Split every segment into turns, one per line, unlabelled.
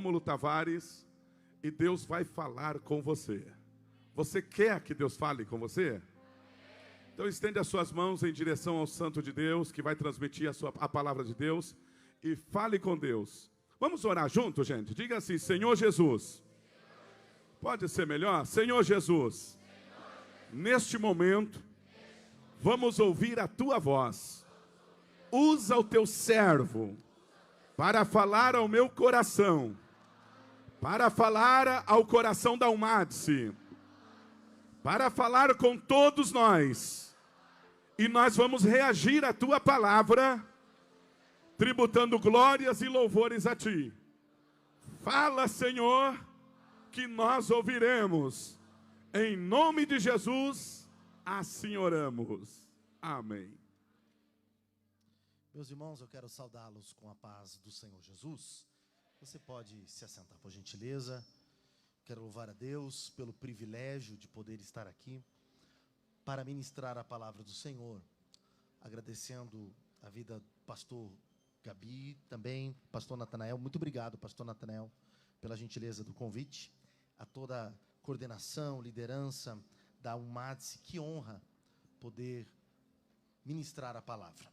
Rômulo Tavares e Deus vai falar com você. Você quer que Deus fale com você? Então estende as suas mãos em direção ao Santo de Deus, que vai transmitir a palavra de Deus, e fale com Deus. Vamos orar junto, gente? Diga assim: Senhor Jesus. Pode ser melhor? Senhor Jesus, neste momento, vamos ouvir a tua voz. Usa o teu servo para falar ao meu coração, para falar ao coração da Almadice, para falar com todos nós. E nós vamos reagir à tua palavra, tributando glórias e louvores a ti. Fala, Senhor, que nós ouviremos. Em nome de Jesus, assim oramos. Amém.
Meus irmãos, eu quero saudá-los com a paz do Senhor Jesus. Você pode se assentar, por gentileza. Quero louvar a Deus pelo privilégio de poder estar aqui para ministrar a palavra do Senhor. Agradecendo a vida do pastor Gabi, também pastor Natanael. Muito obrigado, pastor Natanael, pela gentileza do convite. A toda a coordenação, liderança da Almadice, que honra poder ministrar a palavra.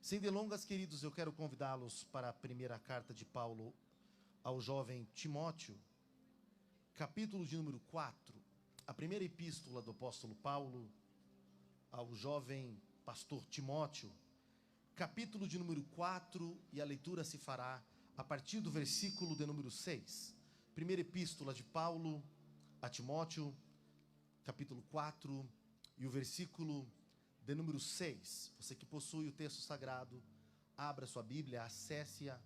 Sem delongas, queridos, eu quero convidá-los para a primeira carta de Paulo ao jovem Timóteo, capítulo de número 4, a primeira epístola do apóstolo Paulo ao jovem pastor Timóteo, capítulo de número 4, e a leitura se fará a partir do versículo de número 6. Primeira epístola de Paulo a Timóteo, capítulo 4, e o versículo de número 6. Você que possui o texto sagrado, abra sua Bíblia, acesse-a,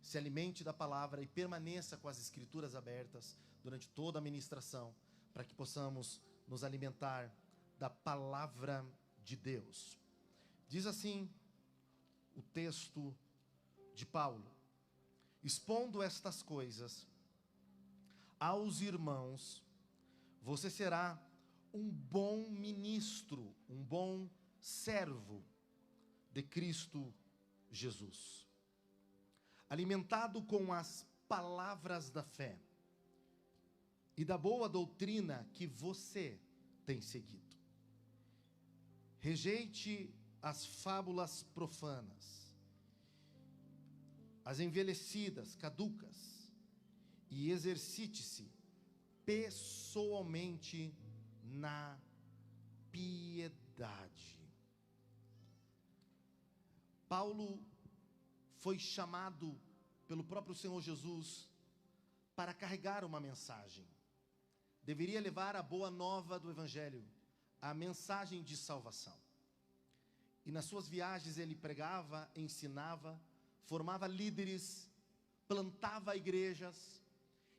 se alimente da palavra e permaneça com as escrituras abertas durante toda a ministração, para que possamos nos alimentar da palavra de Deus. Diz assim o texto de Paulo: expondo estas coisas aos irmãos, você será um bom ministro, um bom servo de Cristo Jesus, alimentado com as palavras da fé e da boa doutrina que você tem seguido. Rejeite as fábulas profanas, as envelhecidas, caducas, e exercite-se pessoalmente na piedade. Paulo foi chamado pelo próprio Senhor Jesus para carregar uma mensagem. Deveria levar a boa nova do Evangelho, a mensagem de salvação. E nas suas viagens ele pregava, ensinava, formava líderes, plantava igrejas,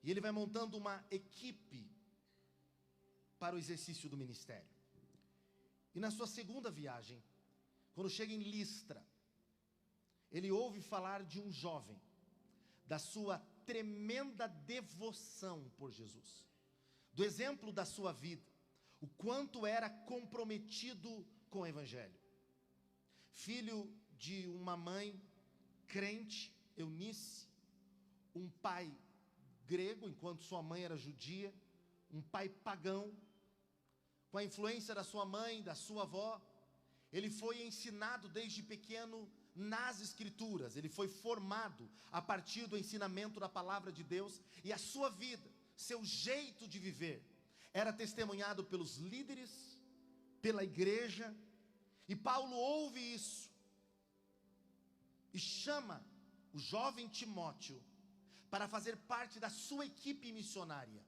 e ele vai montando uma equipe para o exercício do ministério. E na sua segunda viagem, quando chega em Listra, ele ouve falar de um jovem, da sua tremenda devoção por Jesus, do exemplo da sua vida, o quanto era comprometido com o Evangelho. Filho de uma mãe crente, Eunice, um pai grego, enquanto sua mãe era judia, um pai pagão. Com a influência da sua mãe, da sua avó, ele foi ensinado desde pequeno nas Escrituras. Ele foi formado a partir do ensinamento da palavra de Deus, e a sua vida, seu jeito de viver, era testemunhado pelos líderes, pela igreja. E Paulo ouve isso e chama o jovem Timóteo para fazer parte da sua equipe missionária.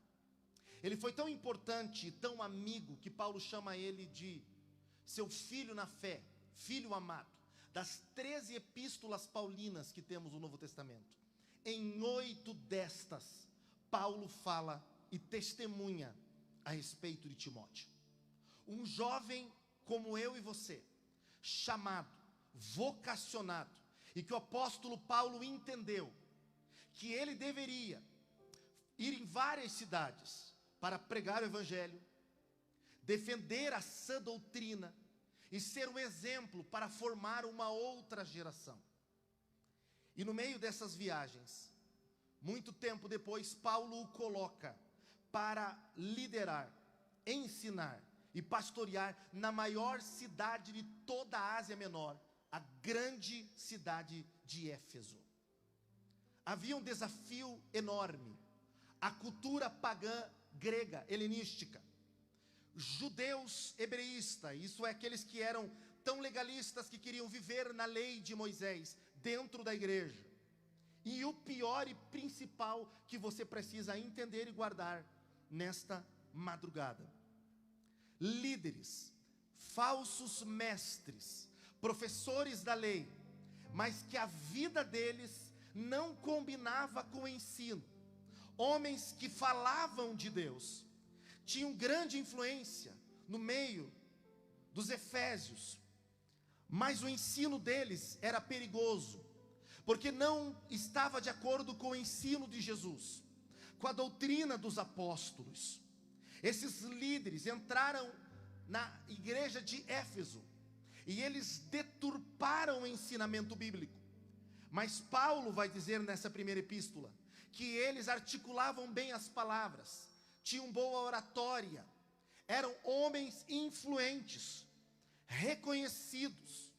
Ele foi tão importante, tão amigo, que Paulo chama ele de seu filho na fé, filho amado. Das 13 epístolas paulinas que temos no Novo Testamento, em 8 destas, Paulo fala e testemunha a respeito de Timóteo. Um jovem como eu e você, chamado, vocacionado, e que o apóstolo Paulo entendeu que ele deveria ir em várias cidades para pregar o Evangelho, defender a sã doutrina e ser um exemplo para formar uma outra geração. E no meio dessas viagens, muito tempo depois, Paulo o coloca para liderar, ensinar e pastorear na maior cidade de toda a Ásia Menor, a grande cidade de Éfeso. Havia um desafio enorme. A cultura pagã grega, helenística, judeus hebreístas, isso é, aqueles que eram tão legalistas que queriam viver na lei de Moisés, dentro da igreja. E o pior e principal que você precisa entender e guardar nesta madrugada: líderes, falsos mestres, professores da lei, mas que a vida deles não combinava com o ensino. Homens que falavam de Deus, tinham grande influência no meio dos efésios, mas o ensino deles era perigoso, porque não estava de acordo com o ensino de Jesus, com a doutrina dos apóstolos. Esses líderes entraram na igreja de Éfeso e eles deturparam o ensinamento bíblico. Mas Paulo vai dizer nessa primeira epístola que eles articulavam bem as palavras, tinham boa oratória, eram homens influentes, reconhecidos,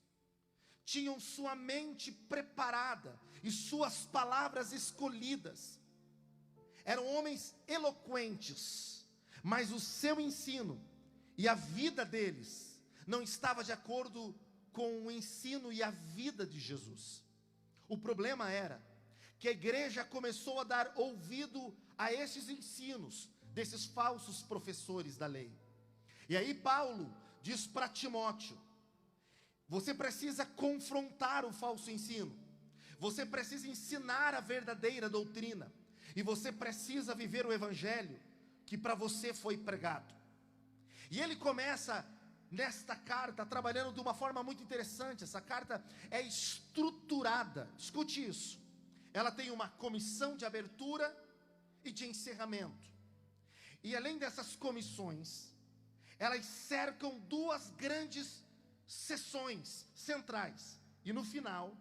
tinham sua mente preparada e suas palavras escolhidas. Eram homens eloquentes, mas o seu ensino e a vida deles não estava de acordo com o ensino e a vida de Jesus. O problema era que a igreja começou a dar ouvido a esses ensinos desses falsos professores da lei. E aí Paulo diz para Timóteo: você precisa confrontar o falso ensino, você precisa ensinar a verdadeira doutrina, e você precisa viver o evangelho que para você foi pregado. E ele começa nesta carta trabalhando de uma forma muito interessante. Essa carta é estruturada, escute isso, ela tem uma comissão de abertura e de encerramento, e além dessas comissões, elas cercam duas grandes sessões centrais, e no final,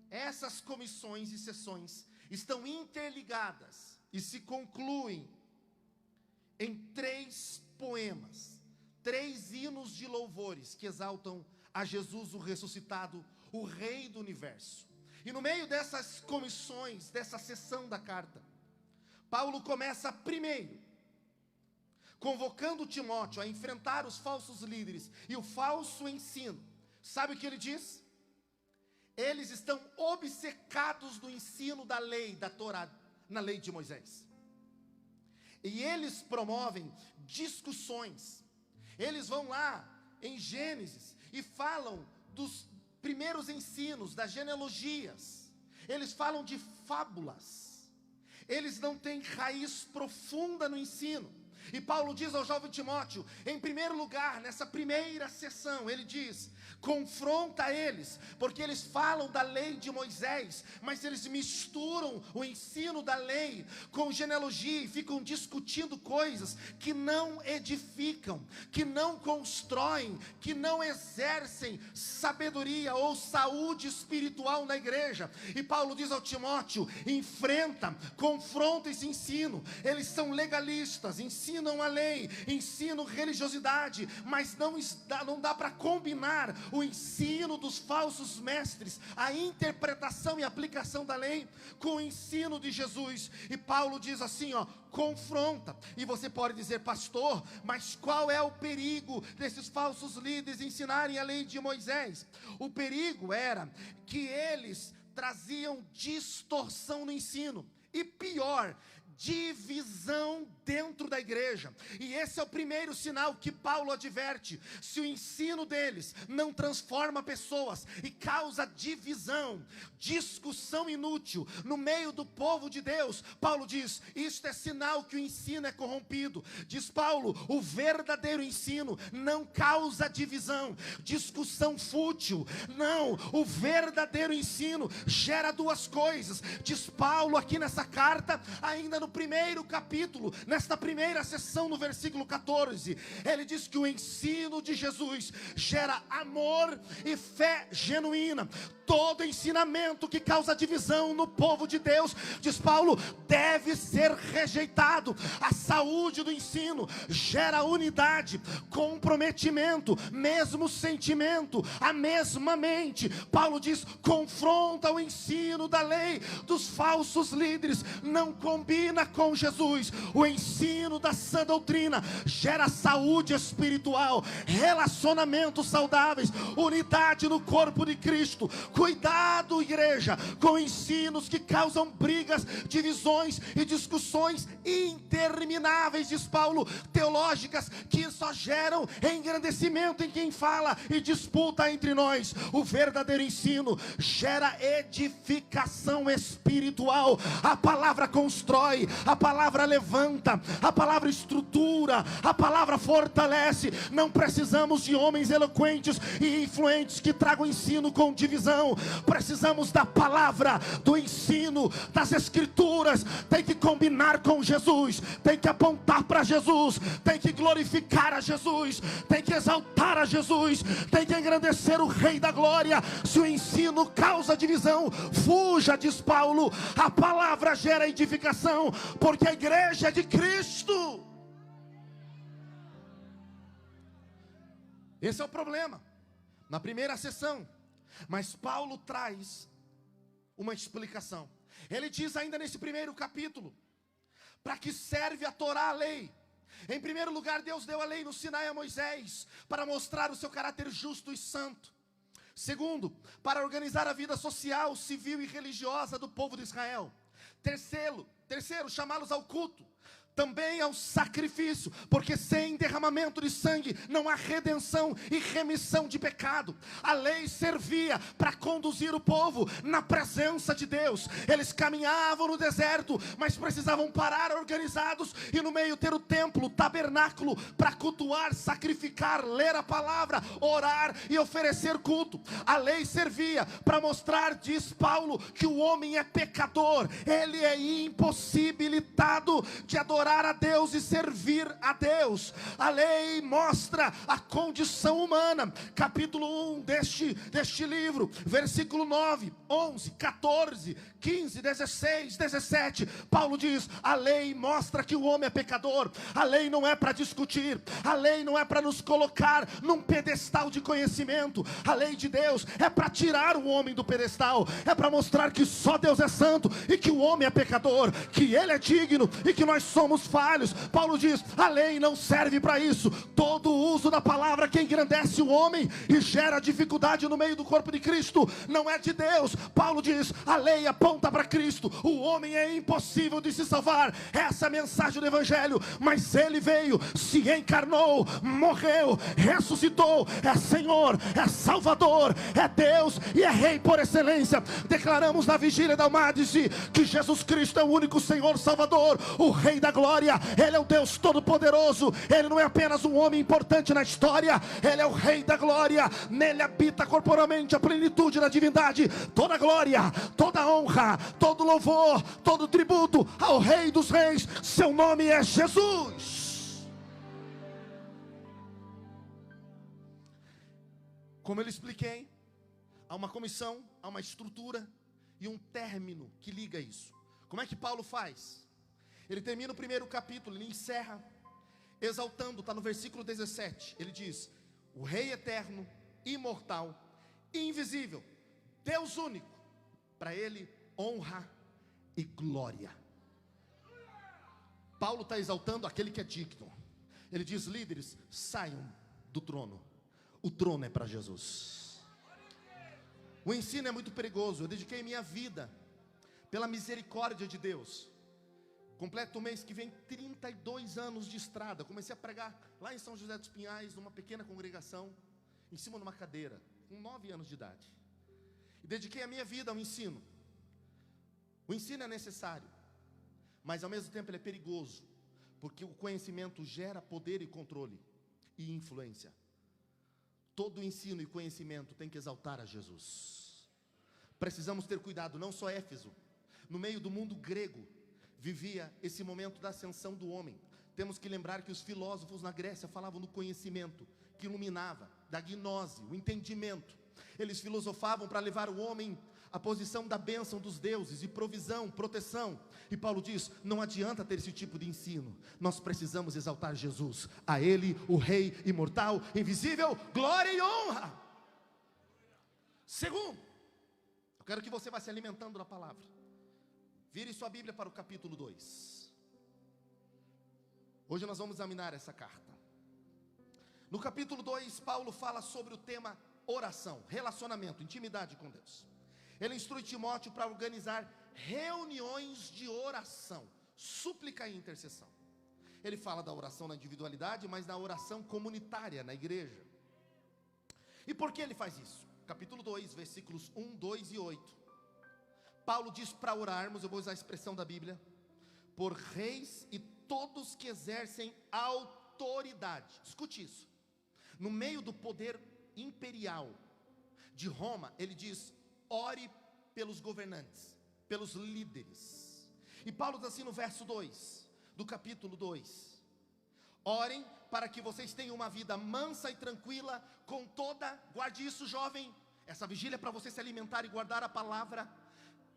essas comissões e sessões estão interligadas e se concluem em 3 poemas, 3 hinos de louvores que exaltam a Jesus o ressuscitado, o Rei do Universo. E no meio dessas comissões, dessa sessão da carta, Paulo começa primeiro convocando Timóteo a enfrentar os falsos líderes e o falso ensino. Sabe o que ele diz? Eles estão obcecados no ensino da lei, da Torá, na lei de Moisés. E eles promovem discussões. Eles vão lá em Gênesis e falam dos primeiros ensinos, das genealogias. Eles falam de fábulas. Eles não têm raiz profunda no ensino. E Paulo diz ao jovem Timóteo, em primeiro lugar, nessa primeira sessão, ele diz: confronta eles, porque eles falam da lei de Moisés, mas eles misturam o ensino da lei com genealogia e ficam discutindo coisas que não edificam, que não constroem, que não exercem sabedoria ou saúde espiritual na igreja. E Paulo diz ao Timóteo: enfrenta, confronta esse ensino. Eles são legalistas, ensinam a lei, ensinam religiosidade, mas não dá para combinar o ensino dos falsos mestres, a interpretação e aplicação da lei, com o ensino de Jesus. E Paulo diz assim, confronta. E você pode dizer: pastor, mas qual é o perigo desses falsos líderes ensinarem a lei de Moisés? O perigo era que eles traziam distorção no ensino, e pior, divisão dentro da igreja. E esse é o primeiro sinal que Paulo adverte: se o ensino deles não transforma pessoas e causa divisão, discussão inútil no meio do povo de Deus, Paulo diz: isto é sinal que o ensino é corrompido. Diz Paulo: o verdadeiro ensino não causa divisão, discussão fútil. Não, o verdadeiro ensino gera 2 coisas. Diz Paulo aqui nessa carta, ainda no no primeiro capítulo, nesta primeira sessão, no versículo 14, ele diz que o ensino de Jesus gera amor e fé genuína. Todo ensinamento que causa divisão no povo de Deus, diz Paulo, deve ser rejeitado. A saúde do ensino gera unidade, comprometimento, mesmo sentimento, a mesma mente. Paulo diz, confronta o ensino da lei dos falsos líderes, não combina com Jesus. O ensino da sã doutrina gera saúde espiritual, relacionamentos saudáveis, unidade no corpo de Cristo. Cuidado, igreja, com ensinos que causam brigas, divisões e discussões intermináveis, diz Paulo, teológicas, que só geram engrandecimento em quem fala e disputa entre nós. O verdadeiro ensino gera edificação espiritual. A palavra constrói, a palavra levanta, a palavra estrutura, a palavra fortalece. Não precisamos de homens eloquentes e influentes que tragam ensino com divisão. Precisamos da palavra, do ensino, das escrituras. Tem que combinar com Jesus, tem que apontar para Jesus, tem que glorificar a Jesus, tem que exaltar a Jesus, tem que engrandecer o Rei da Glória. Se o ensino causa divisão, fuja, diz Paulo. A palavra gera edificação, porque a igreja é de Cristo. Esse é o problema na primeira sessão. Mas Paulo traz uma explicação. Ele diz ainda nesse primeiro capítulo, para que serve a Torá, a lei. Em primeiro lugar, Deus deu a lei no Sinai a Moisés, para mostrar o seu caráter justo e santo. Segundo, para organizar a vida social, civil e religiosa do povo de Israel. Terceiro, chamá-los ao culto, também ao sacrifício, porque sem derramamento de sangue não há redenção e remissão de pecado. A lei servia para conduzir o povo na presença de Deus. Eles caminhavam no deserto, mas precisavam parar organizados e no meio ter o templo, o tabernáculo, para cultuar, sacrificar, ler a palavra, orar e oferecer culto. A lei servia para mostrar, diz Paulo, que o homem é pecador, ele é impossibilitado de adorar a Deus e servir a Deus. A lei mostra a condição humana. Capítulo 1 deste livro, versículo 9, 11, 14, 15, 16, 17, Paulo diz, a lei mostra que o homem é pecador. A lei não é para discutir, a lei não é para nos colocar num pedestal de conhecimento. A lei de Deus é para tirar o homem do pedestal, é para mostrar que só Deus é santo e que o homem é pecador, que ele é digno e que nós somos falhos. Paulo diz, a lei não serve para isso. Todo o uso da palavra que engrandece o homem e gera dificuldade no meio do corpo de Cristo não é de Deus. Paulo diz, a lei aponta para Cristo, o homem é impossível de se salvar. Essa é a mensagem do Evangelho, mas ele veio, se encarnou, morreu, ressuscitou, é Senhor, é Salvador, é Deus e é Rei por excelência. Declaramos na vigília da Almadice que Jesus Cristo é o único Senhor Salvador, o Rei da Glória. Ele é o Deus Todo-Poderoso. Ele não é apenas um homem importante na história, ele é o Rei da Glória. Nele habita corporalmente a plenitude da divindade. Toda glória, toda honra, todo louvor, todo tributo ao Rei dos Reis. Seu nome é Jesus. Como eu expliquei, há uma comissão, há uma estrutura e um término que liga isso. Como é que Paulo faz? Ele termina o primeiro capítulo, ele encerra exaltando, está no versículo 17. Ele diz, o Rei eterno, imortal, invisível, Deus único, para ele honra e glória. Paulo está exaltando aquele que é digno. Ele diz, líderes, saiam do trono. O trono é para Jesus. O ensino é muito perigoso. Eu dediquei minha vida, pela misericórdia de Deus. Completo o mês que vem 32 anos de estrada. Comecei a pregar lá em São José dos Pinhais, numa pequena congregação, em cima de uma cadeira, com 9 anos de idade. E dediquei a minha vida ao ensino. O ensino é necessário, mas ao mesmo tempo ele é perigoso, porque o conhecimento gera poder e controle e influência. Todo ensino e conhecimento tem que exaltar a Jesus. Precisamos ter cuidado, não só Éfeso, no meio do mundo grego, vivia esse momento da ascensão do homem. Temos que lembrar que os filósofos na Grécia falavam do conhecimento, que iluminava, da gnose, o entendimento. Eles filosofavam para levar o homem à posição da bênção dos deuses, e provisão, proteção. E Paulo diz, não adianta ter esse tipo de ensino, nós precisamos exaltar Jesus, a Ele, o Rei imortal, invisível, glória e honra. Segundo, eu quero que você vá se alimentando da palavra. Vire sua Bíblia para o capítulo 2. Hoje nós vamos examinar essa carta. No capítulo 2, Paulo fala sobre o tema oração, relacionamento, intimidade com Deus. Ele instrui Timóteo para organizar reuniões de oração, súplica e intercessão. Ele fala da oração na individualidade, mas da oração comunitária na igreja. E por que ele faz isso? Capítulo 2, versículos 1, 2 e 8. Paulo diz para orarmos, eu vou usar a expressão da Bíblia, por reis e todos que exercem autoridade. Escute isso. No meio do poder imperial de Roma, ele diz, ore pelos governantes, pelos líderes. E Paulo diz assim no verso 2, do capítulo 2. Orem para que vocês tenham uma vida mansa e tranquila, com toda, guarde isso jovem, essa vigília é para você se alimentar e guardar a palavra,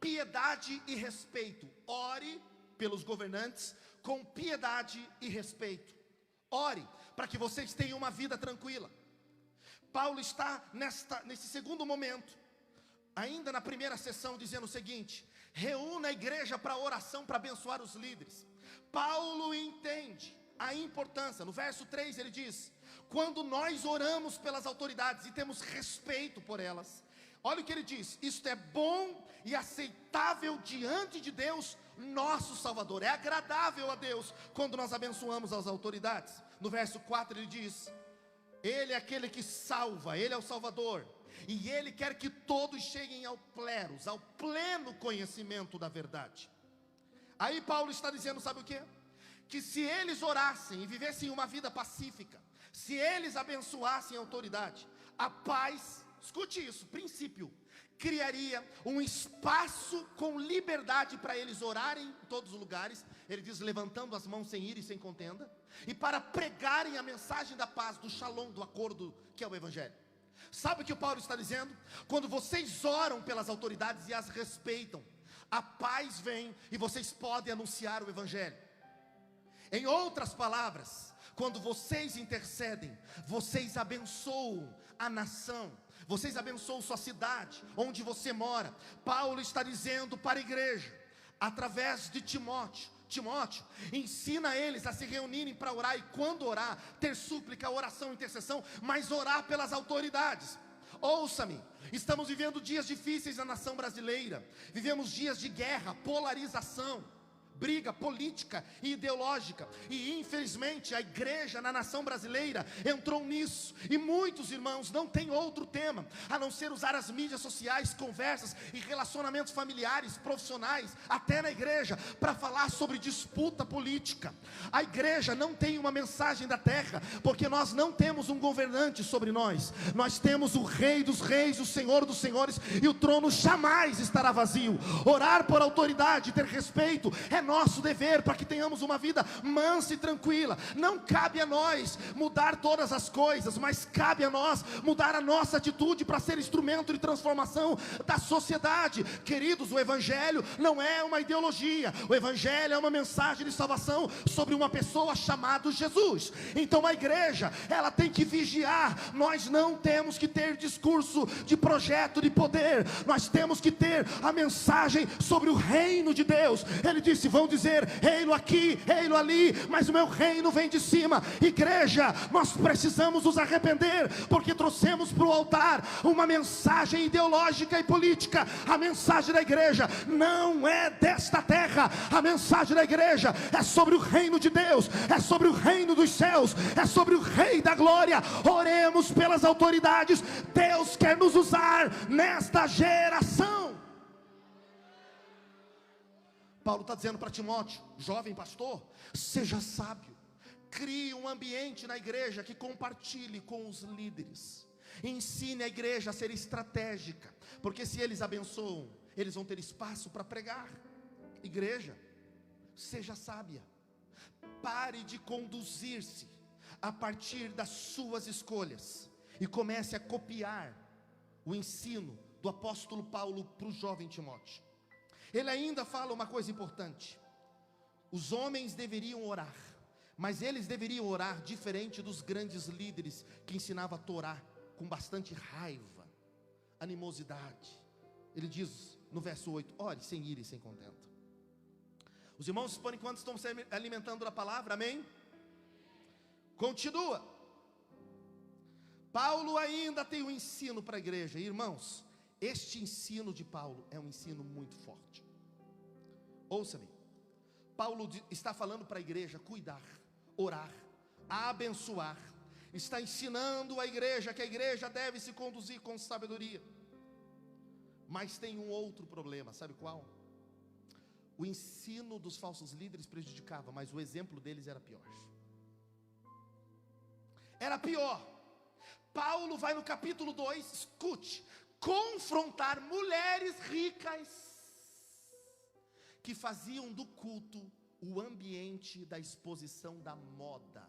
piedade e respeito. Ore pelos governantes com piedade e respeito. Ore para que vocês tenham uma vida tranquila. Paulo está nesse segundo momento, ainda na primeira sessão, dizendo o seguinte: reúna a igreja para oração, para abençoar os líderes. Paulo entende a importância. No verso 3 ele diz, quando nós oramos pelas autoridades e temos respeito por elas, olha o que ele diz, isto é bom e aceitável diante de Deus, nosso Salvador. É agradável a Deus quando nós abençoamos as autoridades. No verso 4 ele diz, Ele é aquele que salva, Ele é o Salvador, e Ele quer que todos cheguem ao pleros, ao pleno conhecimento da verdade. Aí Paulo está dizendo, sabe o que? Que se eles orassem e vivessem uma vida pacífica, se eles abençoassem a autoridade, a paz, escute isso, princípio, criaria um espaço com liberdade para eles orarem em todos os lugares. Ele diz, levantando as mãos sem ira e sem contenda, e para pregarem a mensagem da paz, do shalom, do acordo, que é o evangelho. Sabe o que o Paulo está dizendo? Quando vocês oram pelas autoridades e as respeitam, a paz vem e vocês podem anunciar o evangelho. Em outras palavras, quando vocês intercedem, vocês abençoam a nação, vocês abençoam sua cidade, onde você mora. Paulo está dizendo para a igreja, através de Timóteo, ensina eles a se reunirem para orar, e quando orar, ter súplica, oração, intercessão, mas orar pelas autoridades. Ouça-me, estamos vivendo dias difíceis na nação brasileira, vivemos dias de guerra, polarização, briga política e ideológica, e infelizmente a igreja na nação brasileira entrou nisso, e muitos irmãos não têm outro tema a não ser usar as mídias sociais, conversas e relacionamentos familiares, profissionais, até na igreja, para falar sobre disputa política. A igreja não tem uma mensagem da terra, porque nós não temos um governante sobre nós, nós temos o Rei dos Reis, o Senhor dos Senhores, e o trono jamais estará vazio. Orar por autoridade, ter respeito, é nosso dever, para que tenhamos uma vida mansa e tranquila. Não cabe a nós mudar todas as coisas, mas cabe a nós mudar a nossa atitude para ser instrumento de transformação da sociedade. Queridos, o evangelho não é uma ideologia, o evangelho é uma mensagem de salvação sobre uma pessoa chamada Jesus. Então a igreja, ela tem que vigiar. Nós não temos que ter discurso de projeto de poder, nós temos que ter a mensagem sobre o reino de Deus. Ele disse, vão dizer, ei-lo aqui, ei-lo ali, mas o meu reino vem de cima. Igreja, nós precisamos nos arrepender, porque trouxemos para o altar uma mensagem ideológica e política. A mensagem da igreja não é desta terra, a mensagem da igreja é sobre o reino de Deus, é sobre o reino dos céus, é sobre o Rei da glória. Oremos pelas autoridades. Deus quer nos usar nesta geração. Paulo está dizendo para Timóteo, jovem pastor, seja sábio, crie um ambiente na igreja que compartilhe com os líderes, ensine a igreja a ser estratégica, porque se eles abençoam, eles vão ter espaço para pregar. Igreja, seja sábia. Pare de conduzir-se a partir das suas escolhas e comece a copiar o ensino do apóstolo Paulo para o jovem Timóteo. Ele ainda fala uma coisa importante: os homens deveriam orar, mas eles deveriam orar diferente dos grandes líderes que ensinavam a Torá com bastante raiva, animosidade. Ele diz no verso 8: ore sem ira e sem contenda. Os irmãos, por enquanto, estão se alimentando da palavra, amém? Continua. Paulo ainda tem um ensino para a igreja. Irmãos, este ensino de Paulo é um ensino muito forte. Ouça-me. Paulo está falando para a igreja cuidar, orar, abençoar. Está ensinando a igreja que a igreja deve se conduzir com sabedoria. Mas tem um outro problema, sabe qual? O ensino dos falsos líderes prejudicava, mas o exemplo deles era pior. Era pior. Paulo vai no capítulo 2, escute, confrontar mulheres ricas que faziam do culto o ambiente da exposição da moda.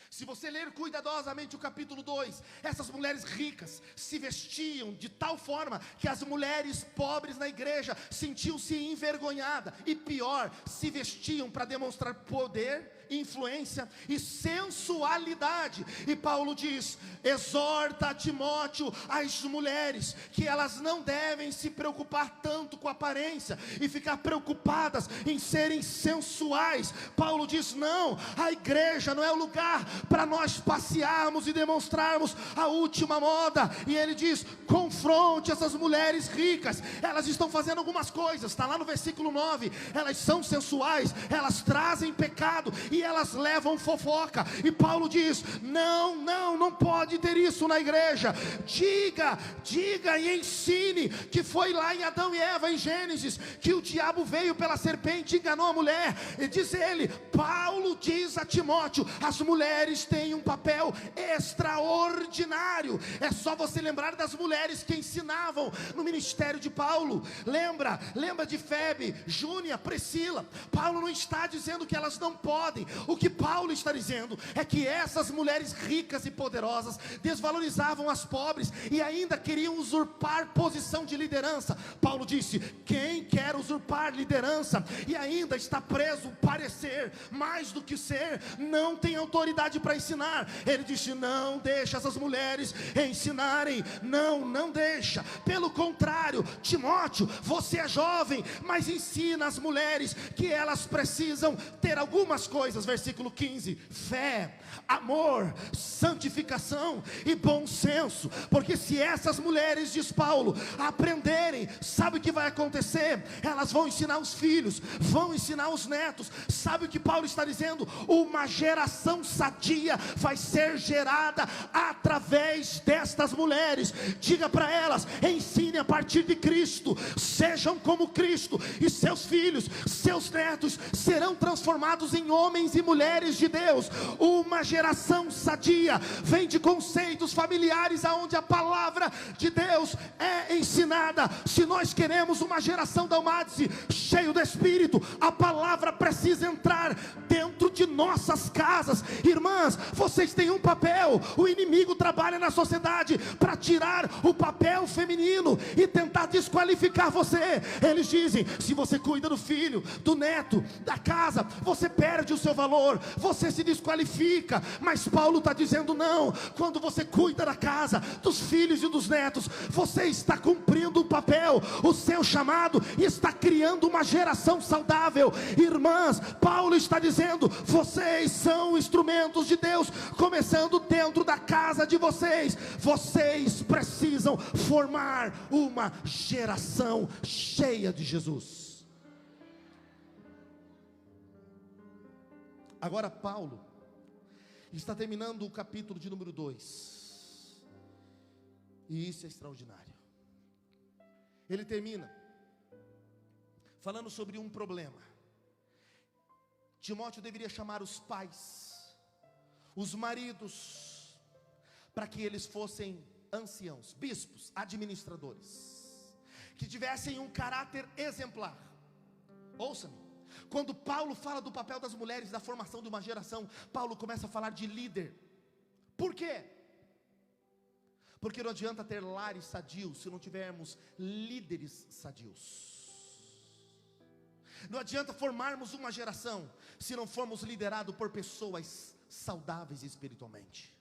Se você ler cuidadosamente o capítulo 2, essas mulheres ricas se vestiam de tal forma que as mulheres pobres na igreja sentiam-se envergonhadas. E pior, se vestiam para demonstrar poder, influência e sensualidade. E Paulo diz: exorta a Timóteo, as mulheres, que elas não devem se preocupar tanto com a aparência e ficar preocupadas em serem sensuais. Paulo diz: não, a igreja não é o lugar para nós passearmos e demonstrarmos a última moda. E ele diz: confronte essas mulheres ricas. Elas estão fazendo algumas coisas, está lá no versículo 9, elas são sensuais, elas trazem pecado e elas levam fofoca. E Paulo diz: não pode ter isso na igreja. Diga e ensine que foi lá em Adão e Eva, em Gênesis, que o diabo veio pela serpente e enganou a mulher. E diz ele, Paulo diz a Timóteo: as mulheres têm um papel extraordinário. É só você lembrar das mulheres que ensinavam no ministério de Paulo. Lembra de Febe, Júnia, Priscila. Paulo não está dizendo que elas não podem. O que Paulo está dizendo é que essas mulheres ricas e poderosas desvalorizavam as pobres e ainda queriam usurpar posição de liderança. Paulo disse: quem quer usurpar liderança e ainda está preso parecer mais do que ser, não tem autoridade para ensinar. Ele disse: não deixa essas mulheres ensinarem, não deixa. Pelo contrário, Timóteo, você é jovem, mas ensina as mulheres que elas precisam ter algumas coisas. Versículo 15: fé, amor, santificação e bom senso. Porque se essas mulheres, diz Paulo, aprenderem, sabe o que vai acontecer? Elas vão ensinar os filhos, vão ensinar os netos. Sabe o que Paulo está dizendo? Uma geração sadia vai ser gerada através destas mulheres. Diga para elas, ensine a partir de Cristo, sejam como Cristo, e seus filhos, seus netos serão transformados em homens e mulheres de Deus. Uma geração sadia vem de conceitos familiares aonde a palavra de Deus é ensinada. Se nós queremos uma geração Dalmátice, cheio do Espírito, a palavra precisa entrar dentro de nossas casas. Irmãs, vocês têm um papel. O inimigo trabalha na sociedade para tirar o papel feminino e tentar desqualificar você. Eles dizem: se você cuida do filho, do neto, da casa, você perde o seu valor, você se desqualifica. Mas Paulo está dizendo: não, quando você cuida da casa, dos filhos e dos netos, você está cumprindo um papel, o seu chamado, e está criando uma geração saudável. Irmãs, Paulo está dizendo: vocês são instrumentos de Deus, começando dentro da casa de vocês. Vocês precisam formar uma geração cheia de Jesus. Agora Paulo está terminando o capítulo de número 2, e isso é extraordinário. Ele termina falando sobre um problema. Timóteo deveria chamar os pais, os maridos, para que eles fossem anciãos, bispos, administradores, que tivessem um caráter exemplar. Ouça-me, quando Paulo fala do papel das mulheres, da formação de uma geração, Paulo começa a falar de líder. Por quê? Porque não adianta ter lares sadios se não tivermos líderes sadios. Não adianta formarmos uma geração se não formos liderados por pessoas saudáveis espiritualmente.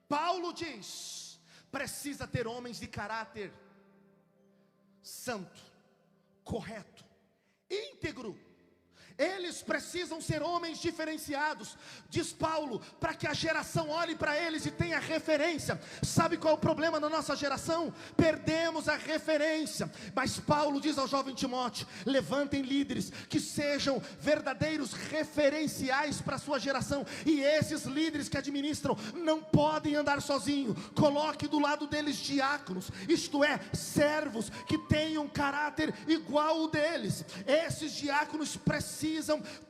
Paulo diz: precisa ter homens de caráter santo, correto, íntegro. Eles precisam ser homens diferenciados, diz Paulo, para que a geração olhe para eles e tenha referência. Sabe qual é o problema da nossa geração? Perdemos a referência. Mas Paulo diz ao jovem Timóteo: levantem líderes que sejam verdadeiros referenciais para a sua geração. E esses líderes que administram não podem andar sozinhos. Coloque do lado deles diáconos, isto é, servos que tenham caráter igual ao deles. Esses diáconos precisam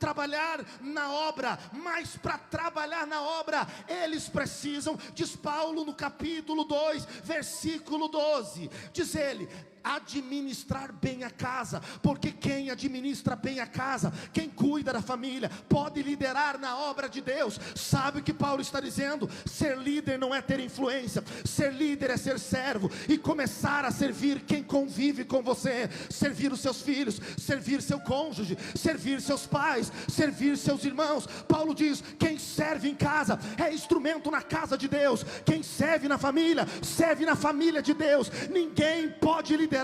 trabalhar na obra, mas para trabalhar na obra, eles precisam, diz Paulo no capítulo 2, versículo 12, diz ele: administrar bem a casa, porque quem administra bem a casa, quem cuida da família, pode liderar na obra de Deus. Sabe o que Paulo está dizendo? Ser líder não é ter influência, ser líder é ser servo, e começar a servir quem convive com você, servir os seus filhos, servir seu cônjuge, servir seus pais, servir seus irmãos. Paulo diz: quem serve em casa é instrumento na casa de Deus, quem serve na família, serve na família de Deus. Ninguém pode liderar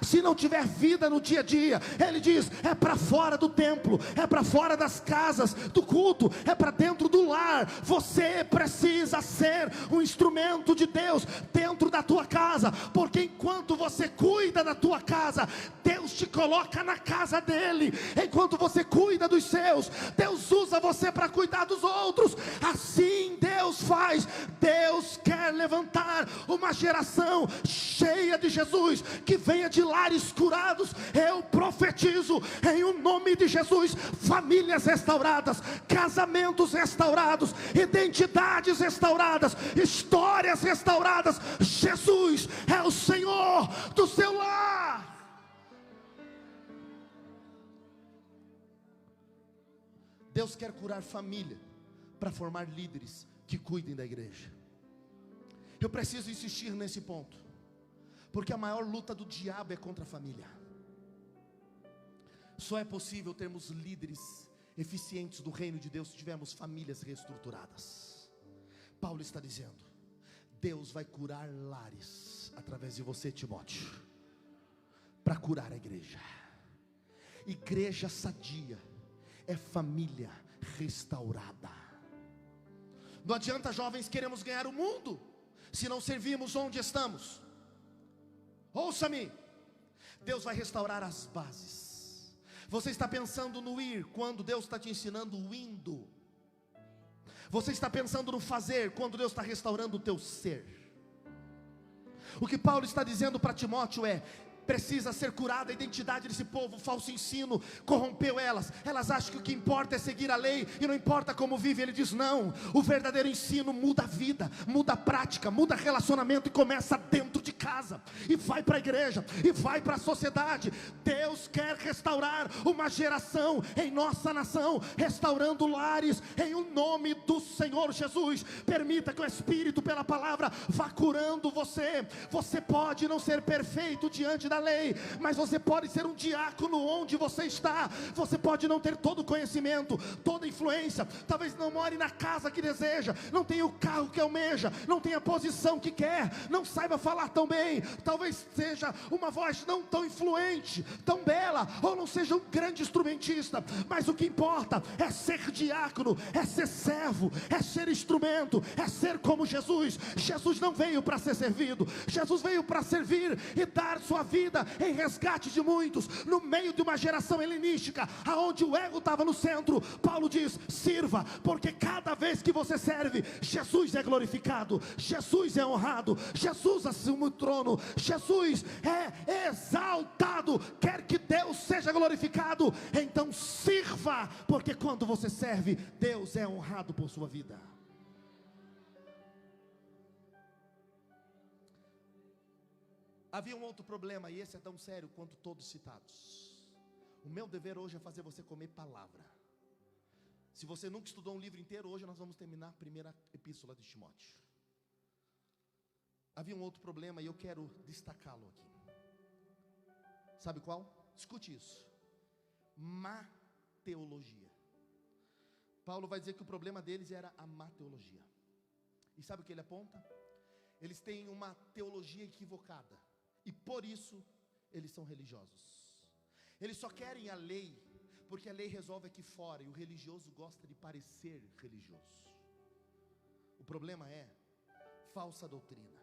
se não tiver vida no dia a dia. Ele diz: é para fora do templo, é para fora das casas do culto, é para dentro do lar. Você precisa ser um instrumento de Deus dentro da tua casa, porque enquanto você cuida da tua casa, Deus te coloca na casa dele. Enquanto você cuida dos seus, Deus usa você para cuidar dos outros. Assim Deus faz. Deus quer levantar uma geração cheia de Jesus, que venha de lares curados. Eu profetizo em o nome de Jesus, famílias restauradas, casamentos restaurados, identidades restauradas, histórias restauradas. Jesus é o Senhor do seu lar. Deus quer curar família para formar líderes que cuidem da igreja. Eu preciso insistir nesse ponto, porque a maior luta do diabo é contra a família. Só é possível termos líderes eficientes do reino de Deus se tivermos famílias reestruturadas. Paulo está dizendo: Deus vai curar lares através de você, Timóteo, para curar a igreja. Igreja sadia é família restaurada. Não adianta, jovens, queremos ganhar o mundo se não servirmos onde estamos. Ouça-me, Deus vai restaurar as bases. Você está pensando no ir quando Deus está te ensinando o indo. Você está pensando no fazer quando Deus está restaurando o teu ser. O que Paulo está dizendo para Timóteo é: precisa ser curada a identidade desse povo. O falso ensino corrompeu elas. Elas acham que o que importa é seguir a lei e não importa como vive. Ele diz: não, o verdadeiro ensino muda a vida, muda a prática, muda relacionamento, e começa dentro de casa, e vai para a igreja, e vai para a sociedade. Deus quer restaurar uma geração em nossa nação, restaurando lares em o nome do Senhor Jesus. Permita que o Espírito, pela palavra, vá curando você. Você pode não ser perfeito diante da lei, mas você pode ser um diácono onde você está. Você pode não ter todo o conhecimento, toda a influência, talvez não more na casa que deseja, não tenha o carro que almeja, não tenha a posição que quer, não saiba falar tão bem, talvez seja uma voz não tão influente, tão bela, ou não seja um grande instrumentista, mas o que importa é ser diácono, é ser servo, é ser instrumento, é ser como Jesus. Jesus não veio para ser servido, Jesus veio para servir e dar sua vida em resgate de muitos. No meio de uma geração helenística, aonde o ego estava no centro, Paulo diz: sirva, porque cada vez que você serve, Jesus é glorificado, Jesus é honrado, Jesus assume o trono, Jesus é exaltado. Quer que Deus seja glorificado, então sirva, porque quando você serve, Deus é honrado por sua vida. Havia um outro problema, e esse é tão sério quanto todos citados. O meu dever hoje é fazer você comer palavra. Se você nunca estudou um livro inteiro, hoje nós vamos terminar a primeira epístola de Timóteo. Havia um outro problema e eu quero destacá-lo aqui. Sabe qual? Escute isso. Má teologia. Paulo vai dizer que o problema deles era a má teologia. E sabe o que ele aponta? Eles têm uma teologia equivocada. E por isso eles são religiosos. Eles só querem a lei, porque a lei resolve aqui fora. E o religioso gosta de parecer religioso. O problema é falsa doutrina.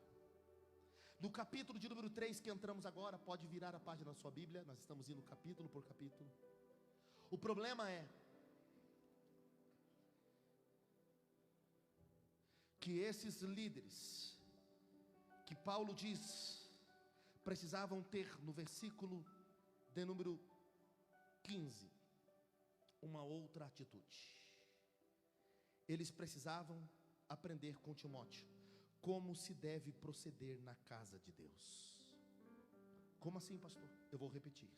No capítulo de número 3 que entramos agora, pode virar a página da sua Bíblia, nós estamos indo capítulo por capítulo. O problema é que esses líderes, que Paulo diz, precisavam ter no versículo de número 15, uma outra atitude. Eles precisavam aprender com Timóteo como se deve proceder na casa de Deus. Como assim, pastor? Eu vou repetir.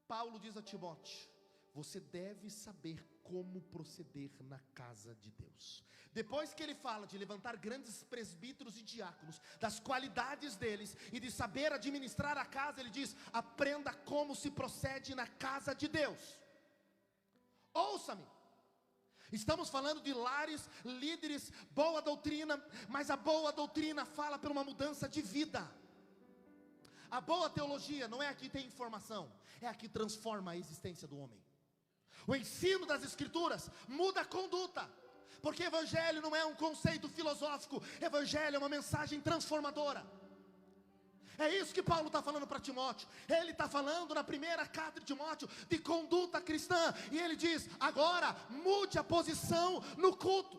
Paulo diz a Timóteo: você deve saber como proceder na casa de Deus. Depois que ele fala de levantar grandes presbíteros e diáconos, das qualidades deles e de saber administrar a casa, ele diz: aprenda como se procede na casa de Deus. Ouça-me. Estamos falando de lares, líderes, boa doutrina, mas a boa doutrina fala por uma mudança de vida. A boa teologia não é a que tem informação, é a que transforma a existência do homem. O ensino das escrituras muda a conduta, porque evangelho não é um conceito filosófico, evangelho é uma mensagem transformadora. É isso que Paulo está falando para Timóteo. Ele está falando na primeira carta de Timóteo de conduta cristã. E ele diz: agora mude a posição no culto.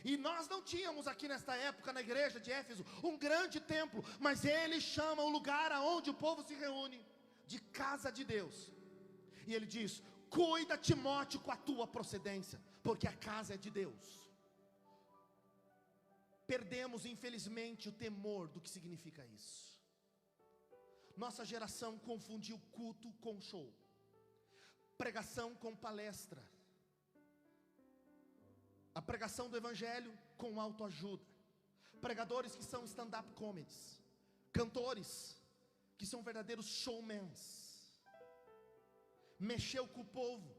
E nós não tínhamos aqui nesta época na igreja de Éfeso um grande templo, mas ele chama o lugar aonde o povo se reúne de casa de Deus. E ele diz: cuida, Timóteo, com a tua procedência, porque a casa é de Deus. Perdemos infelizmente o temor do que significa isso. Nossa geração confundiu culto com show, pregação com palestra, a pregação do evangelho com autoajuda, pregadores que são stand-up comedies, cantores que são verdadeiros showmans. Mexeu com o povo,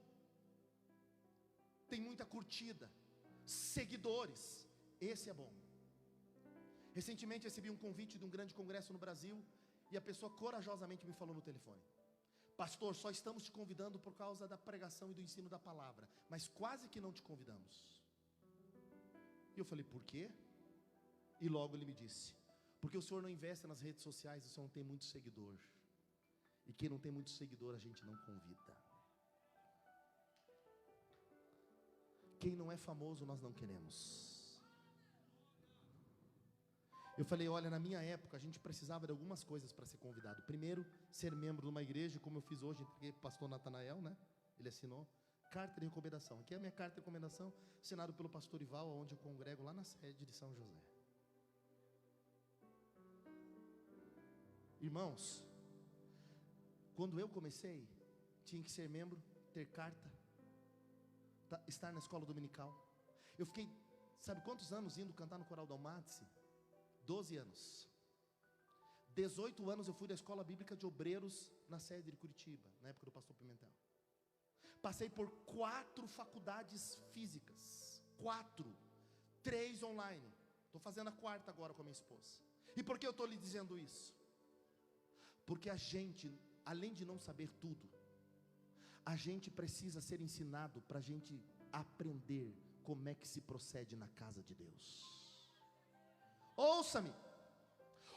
tem muita curtida, seguidores, esse é bom. Recentemente recebi um convite de um grande congresso no Brasil, e a pessoa corajosamente me falou no telefone: pastor, só estamos te convidando por causa da pregação e do ensino da palavra, mas quase que não te convidamos. E eu falei: por quê? E logo ele me disse: porque o senhor não investe nas redes sociais, o senhor não tem muito seguidor, e quem não tem muito seguidor a gente não convida. Quem não é famoso nós não queremos. Eu falei: olha, na minha época a gente precisava de algumas coisas para ser convidado. Primeiro, ser membro de uma igreja, como eu fiz hoje, entreguei para o pastor Natanael, né? Ele assinou. Carta de recomendação. Aqui é a minha carta de recomendação, assinado pelo pastor Ival, onde eu congrego lá na sede de São José. Irmãos, quando eu comecei, tinha que ser membro, ter carta, estar na escola dominical. Eu fiquei, sabe quantos anos indo cantar no coral da Almaty? 12 anos. 18 anos eu fui da escola bíblica de obreiros na sede de Curitiba, na época do pastor Pimentel. Passei por 4 faculdades físicas, 3 online. Estou fazendo a 4ª agora com a minha esposa. E por que eu estou lhe dizendo isso? Porque a gente, além de não saber tudo, a gente precisa ser ensinado para a gente aprender como é que se procede na casa de Deus. Ouça-me.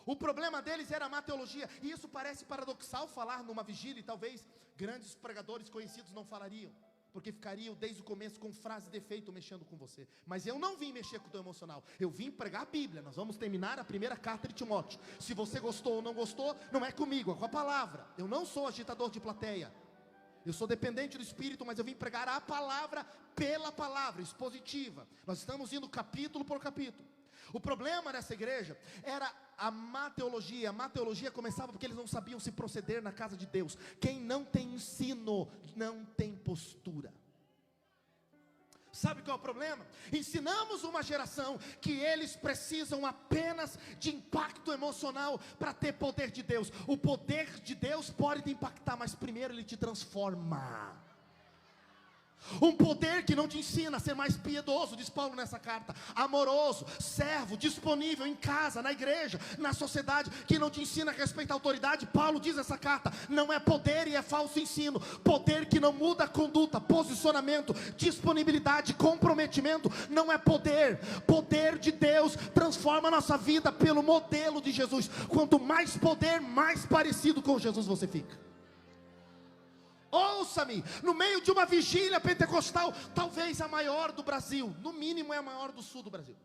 O problema deles era a má teologia. E isso parece paradoxal falar numa vigília, e talvez grandes pregadores conhecidos não falariam, porque ficariam desde o começo com frase de efeito mexendo com você. Mas eu não vim mexer com o teu emocional, eu vim pregar a Bíblia. Nós vamos terminar a primeira carta de Timóteo. Se você gostou ou não gostou, não é comigo, é com a palavra. Eu não sou agitador de plateia, eu sou dependente do Espírito, mas eu vim pregar a palavra pela palavra, expositiva. Nós estamos indo capítulo por capítulo. O problema dessa igreja era a má teologia começava porque eles não sabiam se proceder na casa de Deus. Quem não tem ensino, não tem postura. Sabe qual é o problema? Ensinamos uma geração que eles precisam apenas de impacto emocional para ter poder de Deus. O poder de Deus pode te impactar, mas primeiro ele te transforma. Um poder que não te ensina a ser mais piedoso, diz Paulo nessa carta, amoroso, servo, disponível em casa, na igreja, na sociedade, que não te ensina a respeitar a autoridade. Paulo diz nessa carta, não é poder e é falso ensino. Poder que não muda a conduta, posicionamento, disponibilidade, comprometimento, não é poder. Poder de Deus transforma a nossa vida pelo modelo de Jesus. Quanto mais poder, mais parecido com Jesus você fica. Ouça-me, no meio de uma vigília pentecostal, talvez a maior do Brasil, no mínimo é a maior do sul do Brasil.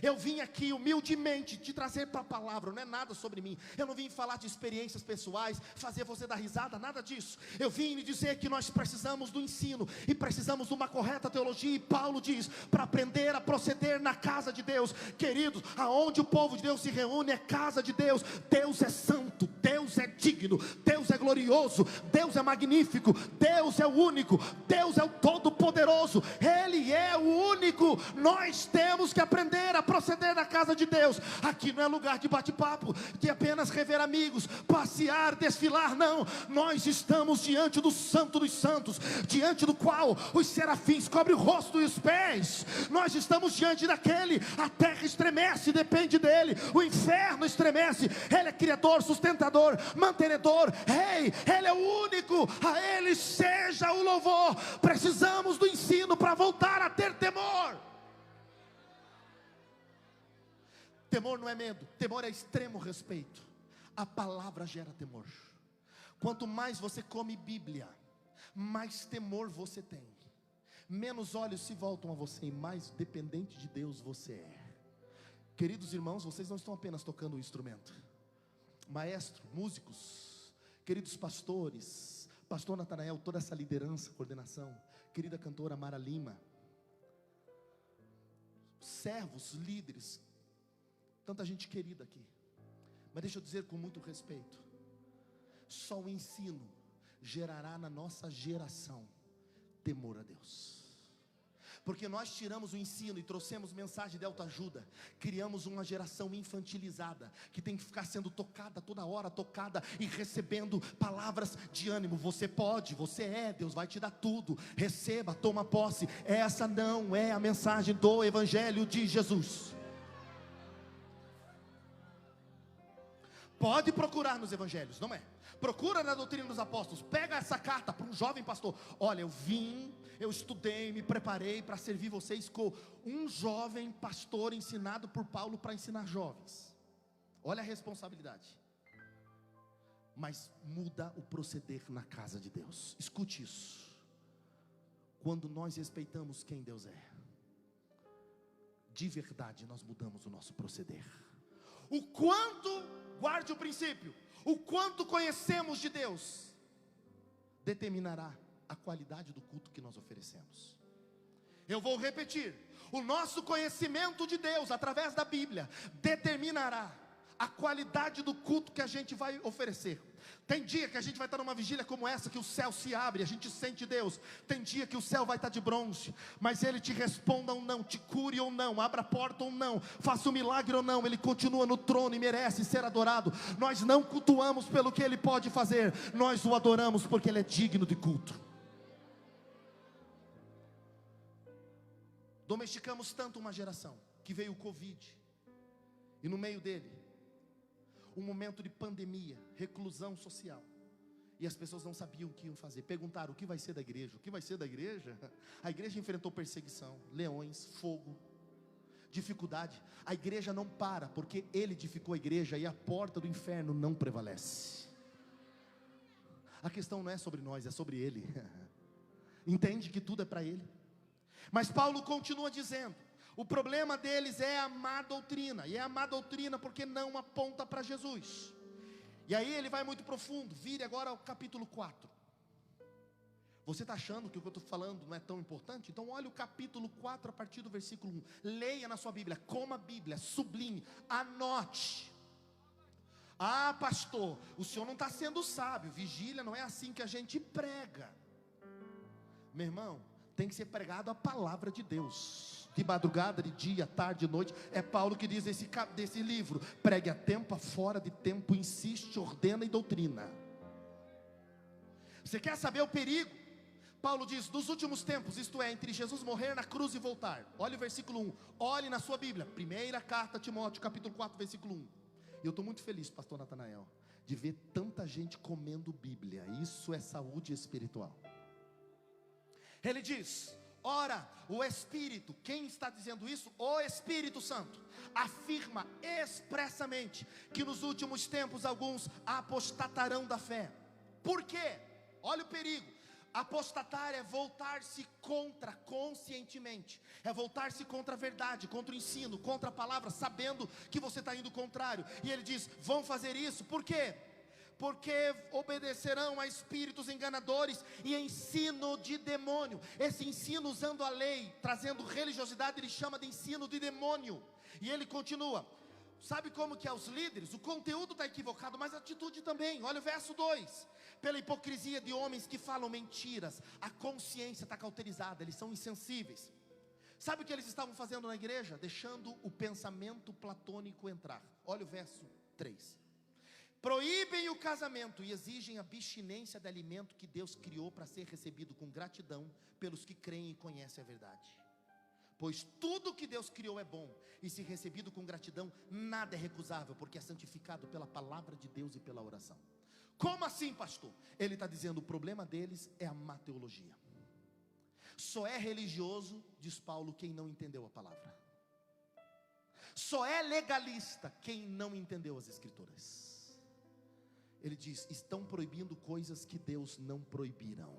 Eu vim aqui humildemente te trazer para a palavra, não é nada sobre mim. Eu não vim falar de experiências pessoais, fazer você dar risada, nada disso. Eu vim lhe dizer que nós precisamos do ensino e precisamos de uma correta teologia. E Paulo diz, para aprender a proceder na casa de Deus. Queridos, aonde o povo de Deus se reúne é casa de Deus. Deus é santo, Deus é digno, Deus é glorioso, Deus é magnífico, Deus é o único, Deus é o todo-poderoso, Ele é o único. Nós temos que aprender a proceder na casa de Deus. Aqui não é lugar de bate-papo, de apenas rever amigos, passear, desfilar, não. Nós estamos diante do Santo dos Santos, diante do qual os serafins cobrem o rosto e os pés. Nós estamos diante daquele, a terra estremece, depende dele, o inferno estremece. Ele é criador, sustentador, mantenedor, rei, ele é o único, a ele seja o louvor. Precisamos do ensino para voltar a ter temor. Temor não é medo, temor é extremo respeito. A palavra gera temor. Quanto mais você come Bíblia, mais temor você tem. Menos olhos se voltam a você e mais dependente de Deus você é. Queridos irmãos, vocês não estão apenas tocando um instrumento. Maestro, músicos, queridos pastores, pastor Natanael, toda essa liderança, coordenação, querida cantora Mara Lima, servos, líderes, tanta gente querida aqui. Mas deixa eu dizer com muito respeito, só o ensino gerará na nossa geração temor a Deus. Porque nós tiramos o ensino e trouxemos mensagem de autoajuda, criamos uma geração infantilizada, que tem que ficar sendo tocada toda hora, tocada e recebendo palavras de ânimo. Você pode, você é, Deus vai te dar tudo, receba, toma posse. Essa não é a mensagem do Evangelho de Jesus. Pode procurar nos evangelhos, não é? Procura na doutrina dos apóstolos. Pega essa carta para um jovem pastor. Olha, eu estudei, me preparei para servir vocês com um jovem pastor ensinado por Paulo para ensinar jovens. Olha a responsabilidade. Mas muda o proceder na casa de Deus. Escute isso. Quando nós respeitamos quem Deus é, de verdade nós mudamos o nosso proceder. O quanto, guarde o princípio, o quanto conhecemos de Deus, determinará a qualidade do culto que nós oferecemos. Eu vou repetir, o nosso conhecimento de Deus, através da Bíblia, determinará a qualidade do culto que a gente vai oferecer. Tem dia que a gente vai estar numa vigília como essa, que o céu se abre, a gente sente Deus. Tem dia que o céu vai estar de bronze, mas Ele te responda ou não, te cure ou não, abra a porta ou não, faça um milagre ou não, Ele continua no trono e merece ser adorado. Nós não cultuamos pelo que Ele pode fazer, nós o adoramos porque Ele é digno de culto. Domesticamos tanto uma geração, que veio o Covid, e no meio dele um momento de pandemia, reclusão social, e as pessoas não sabiam o que iam fazer. Perguntaram, o que vai ser da igreja? O que vai ser da igreja? A igreja enfrentou perseguição, leões, fogo, dificuldade. A igreja não para, porque Ele edificou a igreja, e a porta do inferno não prevalece. A questão não é sobre nós, é sobre Ele. Entende que tudo é para Ele. Mas Paulo continua dizendo, o problema deles é a má doutrina, e é a má doutrina porque não aponta para Jesus. E aí ele vai muito profundo. Vire agora ao capítulo 4. Você está achando que o que eu estou falando não é tão importante? Então olha o capítulo 4 a partir do versículo 1. Leia na sua Bíblia, coma a Bíblia, sublinhe, anote. Ah, pastor, o senhor não está sendo sábio. Vigília não é assim que a gente prega. Meu irmão, tem que ser pregado a palavra de Deus, de madrugada, de dia, tarde, de noite. É Paulo que diz desse livro: pregue a tempo, a fora de tempo, insiste, ordena e doutrina. Você quer saber o perigo? Paulo diz: nos últimos tempos, isto é, entre Jesus morrer na cruz e voltar. Olha o versículo 1, olhe na sua Bíblia, primeira carta a Timóteo, capítulo 4, versículo 1. E eu estou muito feliz, pastor Natanael, de ver tanta gente comendo Bíblia. Isso é saúde espiritual. Ele diz: ora, o Espírito, quem está dizendo isso? O Espírito Santo afirma expressamente que nos últimos tempos alguns apostatarão da fé. Por quê? Olha o perigo. Apostatar é voltar-se contra, conscientemente, é voltar-se contra a verdade, contra o ensino, contra a palavra, sabendo que você está indo contrário. E ele diz: vão fazer isso, por quê? Porque obedecerão a espíritos enganadores e ensino de demônio. Esse ensino, usando a lei, trazendo religiosidade, ele chama de ensino de demônio. E ele continua. Sabe como que é os líderes? O conteúdo está equivocado, mas a atitude também. Olha o verso 2. Pela hipocrisia de homens que falam mentiras, a consciência está cauterizada, eles são insensíveis. Sabe o que eles estavam fazendo na igreja? Deixando o pensamento platônico entrar. Olha o verso 3. Proíbem o casamento e exigem a abstinência de alimento que Deus criou para ser recebido com gratidão pelos que creem e conhecem a verdade. Pois tudo que Deus criou é bom, e se recebido com gratidão, nada é recusável, porque é santificado pela palavra de Deus e pela oração. Como assim, pastor? Ele está dizendo: o problema deles é a má teologia. Só é religioso, diz Paulo, quem não entendeu a palavra. Só é legalista quem não entendeu as escrituras. Ele diz: estão proibindo coisas que Deus não proibiram,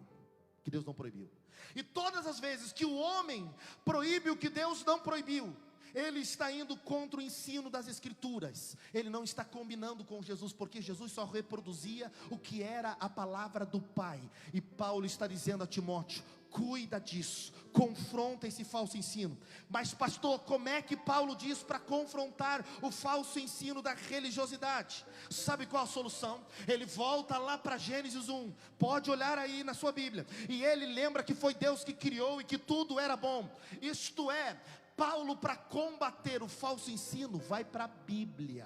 que Deus não proibiu. E todas as vezes que o homem proíbe o que Deus não proibiu, ele está indo contra o ensino das escrituras. Ele não está combinando com Jesus, porque Jesus só reproduzia o que era a palavra do Pai. E Paulo está dizendo a Timóteo: cuida disso, confronta esse falso ensino. Mas pastor, como é que Paulo diz para confrontar o falso ensino da religiosidade? Sabe qual a solução? Ele volta lá para Gênesis 1, pode olhar aí na sua Bíblia, e ele lembra que foi Deus que criou e que tudo era bom. Isto é, Paulo, para combater o falso ensino, vai para a Bíblia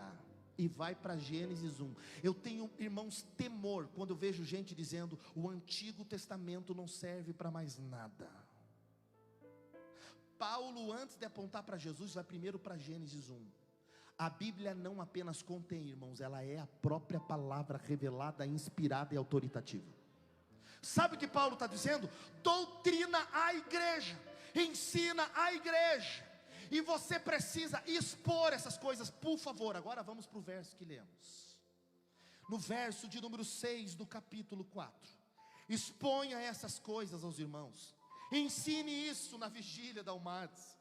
e vai para Gênesis 1. Eu tenho, irmãos, temor quando eu vejo gente dizendo: o Antigo Testamento não serve para mais nada. Paulo, antes de apontar para Jesus, vai primeiro para Gênesis 1. A Bíblia não apenas contém, irmãos, ela é a própria palavra revelada, inspirada e autoritativa. Sabe o que Paulo está dizendo? Doutrina a igreja, ensina a igreja, e você precisa expor essas coisas. Por favor, agora vamos para o verso que lemos. No verso de número 6 do capítulo 4. Exponha essas coisas aos irmãos. Ensine isso na vigília da Almates.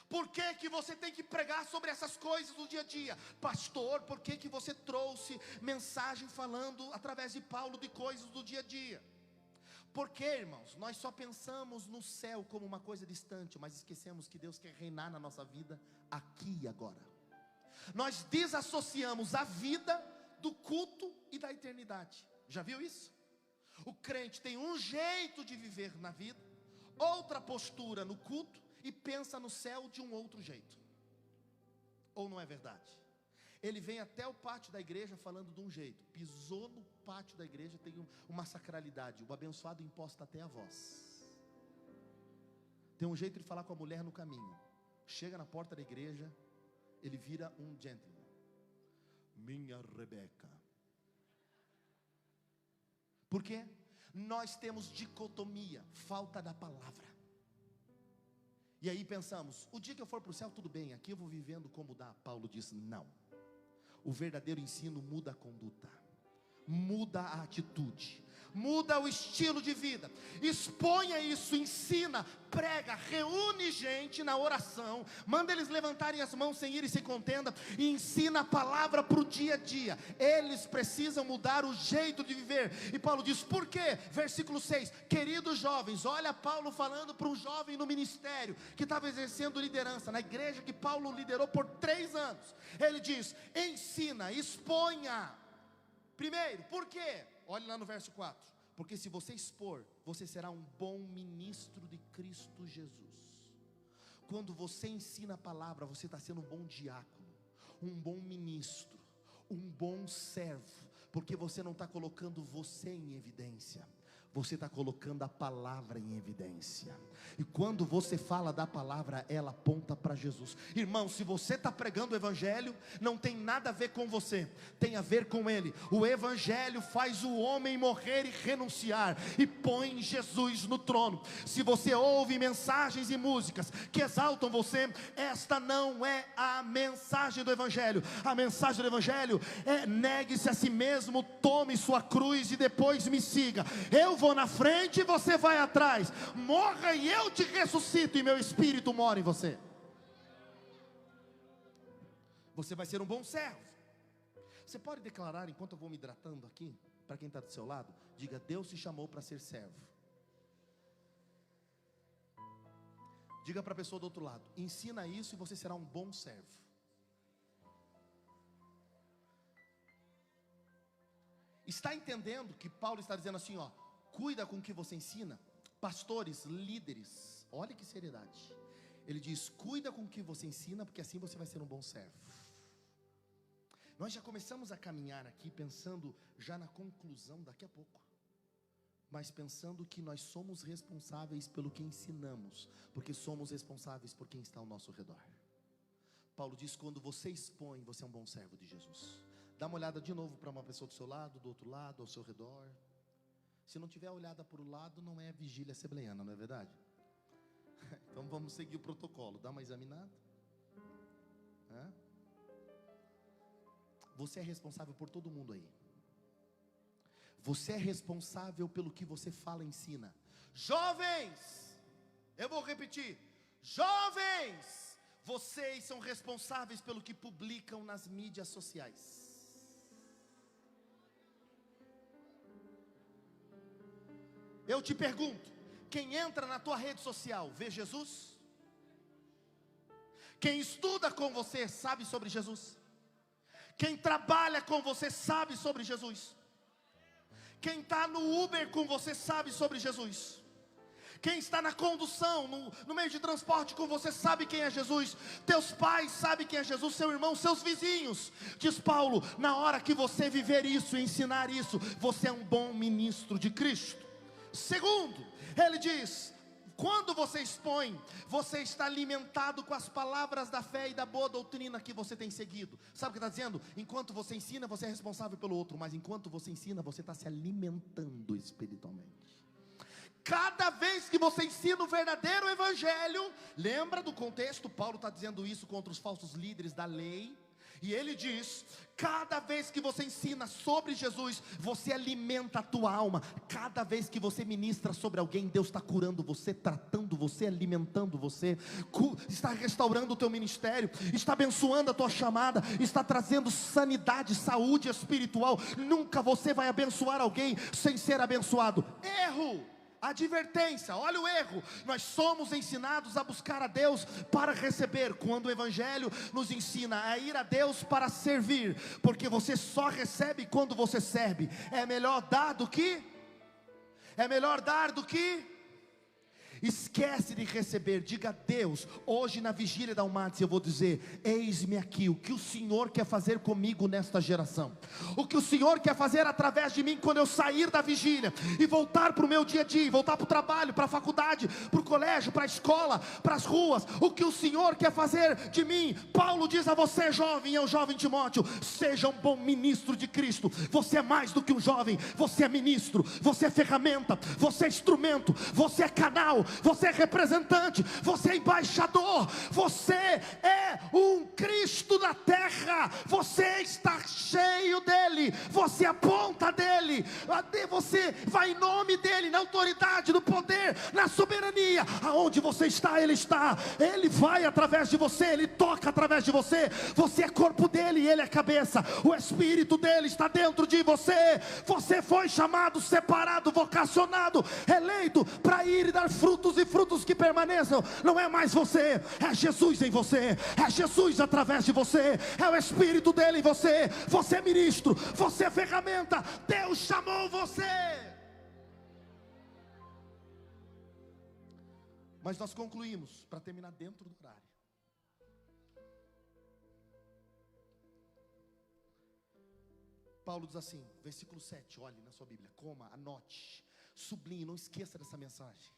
Por que que você tem que pregar sobre essas coisas no dia a dia? Pastor, por que que você trouxe mensagem falando através de Paulo de coisas do dia a dia? Porque, irmãos, nós só pensamos no céu como uma coisa distante, mas esquecemos que Deus quer reinar na nossa vida aqui e agora. Nós desassociamos a vida do culto e da eternidade. Já viu isso? O crente tem um jeito de viver na vida, outra postura no culto, e pensa no céu de um outro jeito. Ou não é verdade? Ele vem até o pátio da igreja falando de um jeito, pisou no pátio da igreja, tem uma sacralidade, o abençoado imposta até a voz. Tem um jeito de falar com a mulher no caminho, chega na porta da igreja, ele vira um gentleman. Minha Rebeca. Por quê? Nós temos dicotomia, falta da palavra. E aí pensamos: o dia que eu for para o céu tudo bem, aqui eu vou vivendo como dá. Paulo diz: não. O verdadeiro ensino muda a conduta. muda a atitude, muda o estilo de vida, exponha isso, ensina, prega, reúne gente na oração, manda eles levantarem as mãos sem ira e sem contenda, e ensina a palavra para o dia a dia. Eles precisam mudar o jeito de viver. E Paulo diz, por quê? Versículo 6, queridos jovens, olha Paulo falando para um jovem no ministério, que estava exercendo liderança, na igreja que Paulo liderou por 3 anos, ele diz, ensina, exponha. Primeiro, por quê? Olhe lá no verso 4, porque se você expor, você será um bom ministro de Cristo Jesus. Quando você ensina a palavra, você está sendo um bom diácono, um bom ministro, um bom servo, porque você não está colocando você em evidência, você está colocando a palavra em evidência. E quando você fala da palavra, ela aponta para Jesus. Irmão, se você está pregando o evangelho, não tem nada a ver com você, tem a ver com ele. O evangelho faz o homem morrer e renunciar, e põe Jesus no trono. Se você ouve mensagens e músicas que exaltam você, esta não é a mensagem do evangelho. A mensagem do evangelho é: negue-se a si mesmo, tome sua cruz e depois me siga. Eu vou na frente e você vai atrás. Morra e eu te ressuscito, e meu espírito mora em você. Você vai ser um bom servo. Você pode declarar, enquanto eu vou me hidratando aqui, para quem está do seu lado, diga: Deus te chamou para ser servo. Diga para a pessoa do outro lado: ensina isso e você será um bom servo. Está entendendo que Paulo está dizendo assim, ó: cuida com o que você ensina. Pastores, líderes, olha que seriedade. Ele diz: cuida com o que você ensina, porque assim você vai ser um bom servo. Nós já começamos a caminhar aqui pensando já na conclusão daqui a pouco, mas pensando que nós somos responsáveis pelo que ensinamos, porque somos responsáveis por quem está ao nosso redor. Paulo diz: quando você expõe, você é um bom servo de Jesus. Dá uma olhada de novo para uma pessoa do seu lado, do outro lado, ao seu redor. Se não tiver olhada para o lado, não é vigília assembleiana, não é verdade? Então vamos seguir o protocolo. Dá uma examinada. Você é responsável por todo mundo aí. Você é responsável pelo que você fala e ensina. Jovens, eu vou repetir: jovens, vocês são responsáveis pelo que publicam nas mídias sociais. Eu te pergunto: quem entra na tua rede social vê Jesus? Quem estuda com você sabe sobre Jesus? Quem trabalha com você sabe sobre Jesus? Quem está no Uber com você sabe sobre Jesus? Quem está na condução, no meio de transporte com você, sabe quem é Jesus? Teus pais sabem quem é Jesus, seu irmão, seus vizinhos. Diz Paulo: na hora que você viver isso, ensinar isso, você é um bom ministro de Cristo. Segundo, ele diz: quando você expõe, você está alimentado com as palavras da fé e da boa doutrina que você tem seguido. Sabe o que está dizendo? Enquanto você ensina, você é responsável pelo outro, mas enquanto você ensina, você está se alimentando espiritualmente. Cada vez que você ensina o verdadeiro evangelho, lembra do contexto? Paulo está dizendo isso contra os falsos líderes da lei. E ele diz: cada vez que você ensina sobre Jesus, você alimenta a tua alma. Cada vez que você ministra sobre alguém, Deus está curando você, tratando você, alimentando você, está restaurando o teu ministério, está abençoando a tua chamada, está trazendo sanidade, saúde espiritual. Nunca você vai abençoar alguém sem ser abençoado. Erro! Advertência, olha o erro. Nós somos ensinados a buscar a Deus para receber, quando o evangelho nos ensina a ir a Deus para servir, porque você só recebe quando você serve. É melhor dar do que esquece de receber. Diga: Deus, hoje na vigília da Almates eu vou dizer: eis-me aqui, o que o Senhor quer fazer comigo nesta geração, o que o Senhor quer fazer através de mim quando eu sair da vigília e voltar para o meu dia a dia, voltar para o trabalho, para a faculdade, para o colégio, para a escola, para as ruas. O que o Senhor quer fazer de mim. Paulo diz a você, jovem, ao jovem Timóteo: seja um bom ministro de Cristo. Você é mais do que um jovem, você é ministro, você é ferramenta, você é instrumento, você é canal. você é representante, você é embaixador, você é um Cristo na terra, você está cheio dele, você aponta dele, você vai em nome dele, na autoridade, no poder, na soberania. Aonde você está, ele vai através de você, ele toca através de você. Você é corpo dele e ele é cabeça. O Espírito dele está dentro de você. Você foi chamado, separado, vocacionado, eleito para ir e dar frutos, e frutos que permaneçam. Não é mais você, é Jesus em você, é Jesus através de você, é o Espírito dele em você. Você é ministro, você é ferramenta, Deus chamou você. Mas nós concluímos, para terminar dentro do horário, Paulo diz assim, versículo 7, olhe na sua Bíblia, coma, anote, sublinhe, não esqueça dessa mensagem.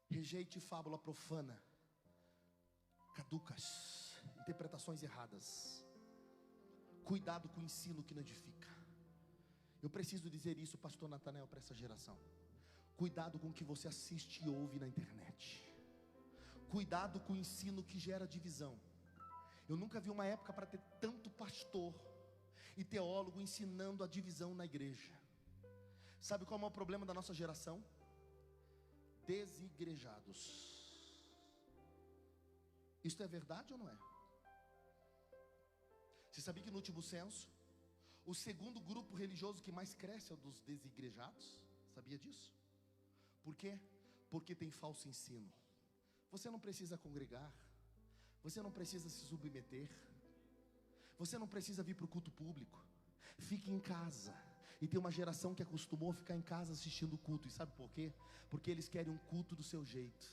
Rejeite fábula profana, caducas, interpretações erradas. Cuidado com o ensino que não edifica. Eu preciso dizer isso, pastor Natanael, para essa geração. Cuidado com o que você assiste e ouve na internet. Cuidado com o ensino que gera divisão. Eu nunca vi uma época para ter tanto pastor e teólogo ensinando a divisão na igreja. Sabe qual é o problema da nossa geração? Desigrejados. Isto é verdade ou não é? Você sabia que no último censo, o segundo grupo religioso que mais cresce é o dos desigrejados? Sabia disso? Por quê? Porque tem falso ensino. Você não precisa congregar, você não precisa se submeter, você não precisa vir para o culto público. Fique em casa. E tem uma geração que acostumou a ficar em casa assistindo o culto. E sabe por quê? Porque eles querem um culto do seu jeito.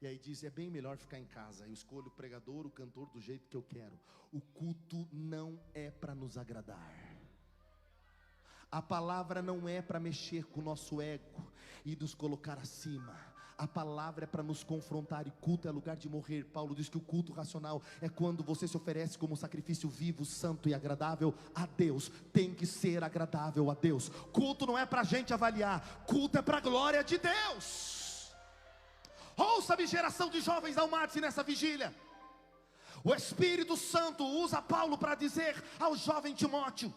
E aí diz, é bem melhor ficar em casa. Eu escolho o pregador, o cantor do jeito que eu quero. O culto não é para nos agradar. A palavra não é para mexer com o nosso ego e nos colocar acima. A palavra é para nos confrontar, e culto é lugar de morrer. Paulo diz que o culto racional é quando você se oferece como sacrifício vivo, santo e agradável a Deus. Tem que ser agradável a Deus. Culto não é para a gente avaliar, culto é para a glória de Deus. Ouça-me, geração de jovens da Almaty, nessa vigília. O Espírito Santo usa Paulo para dizer ao jovem Timóteo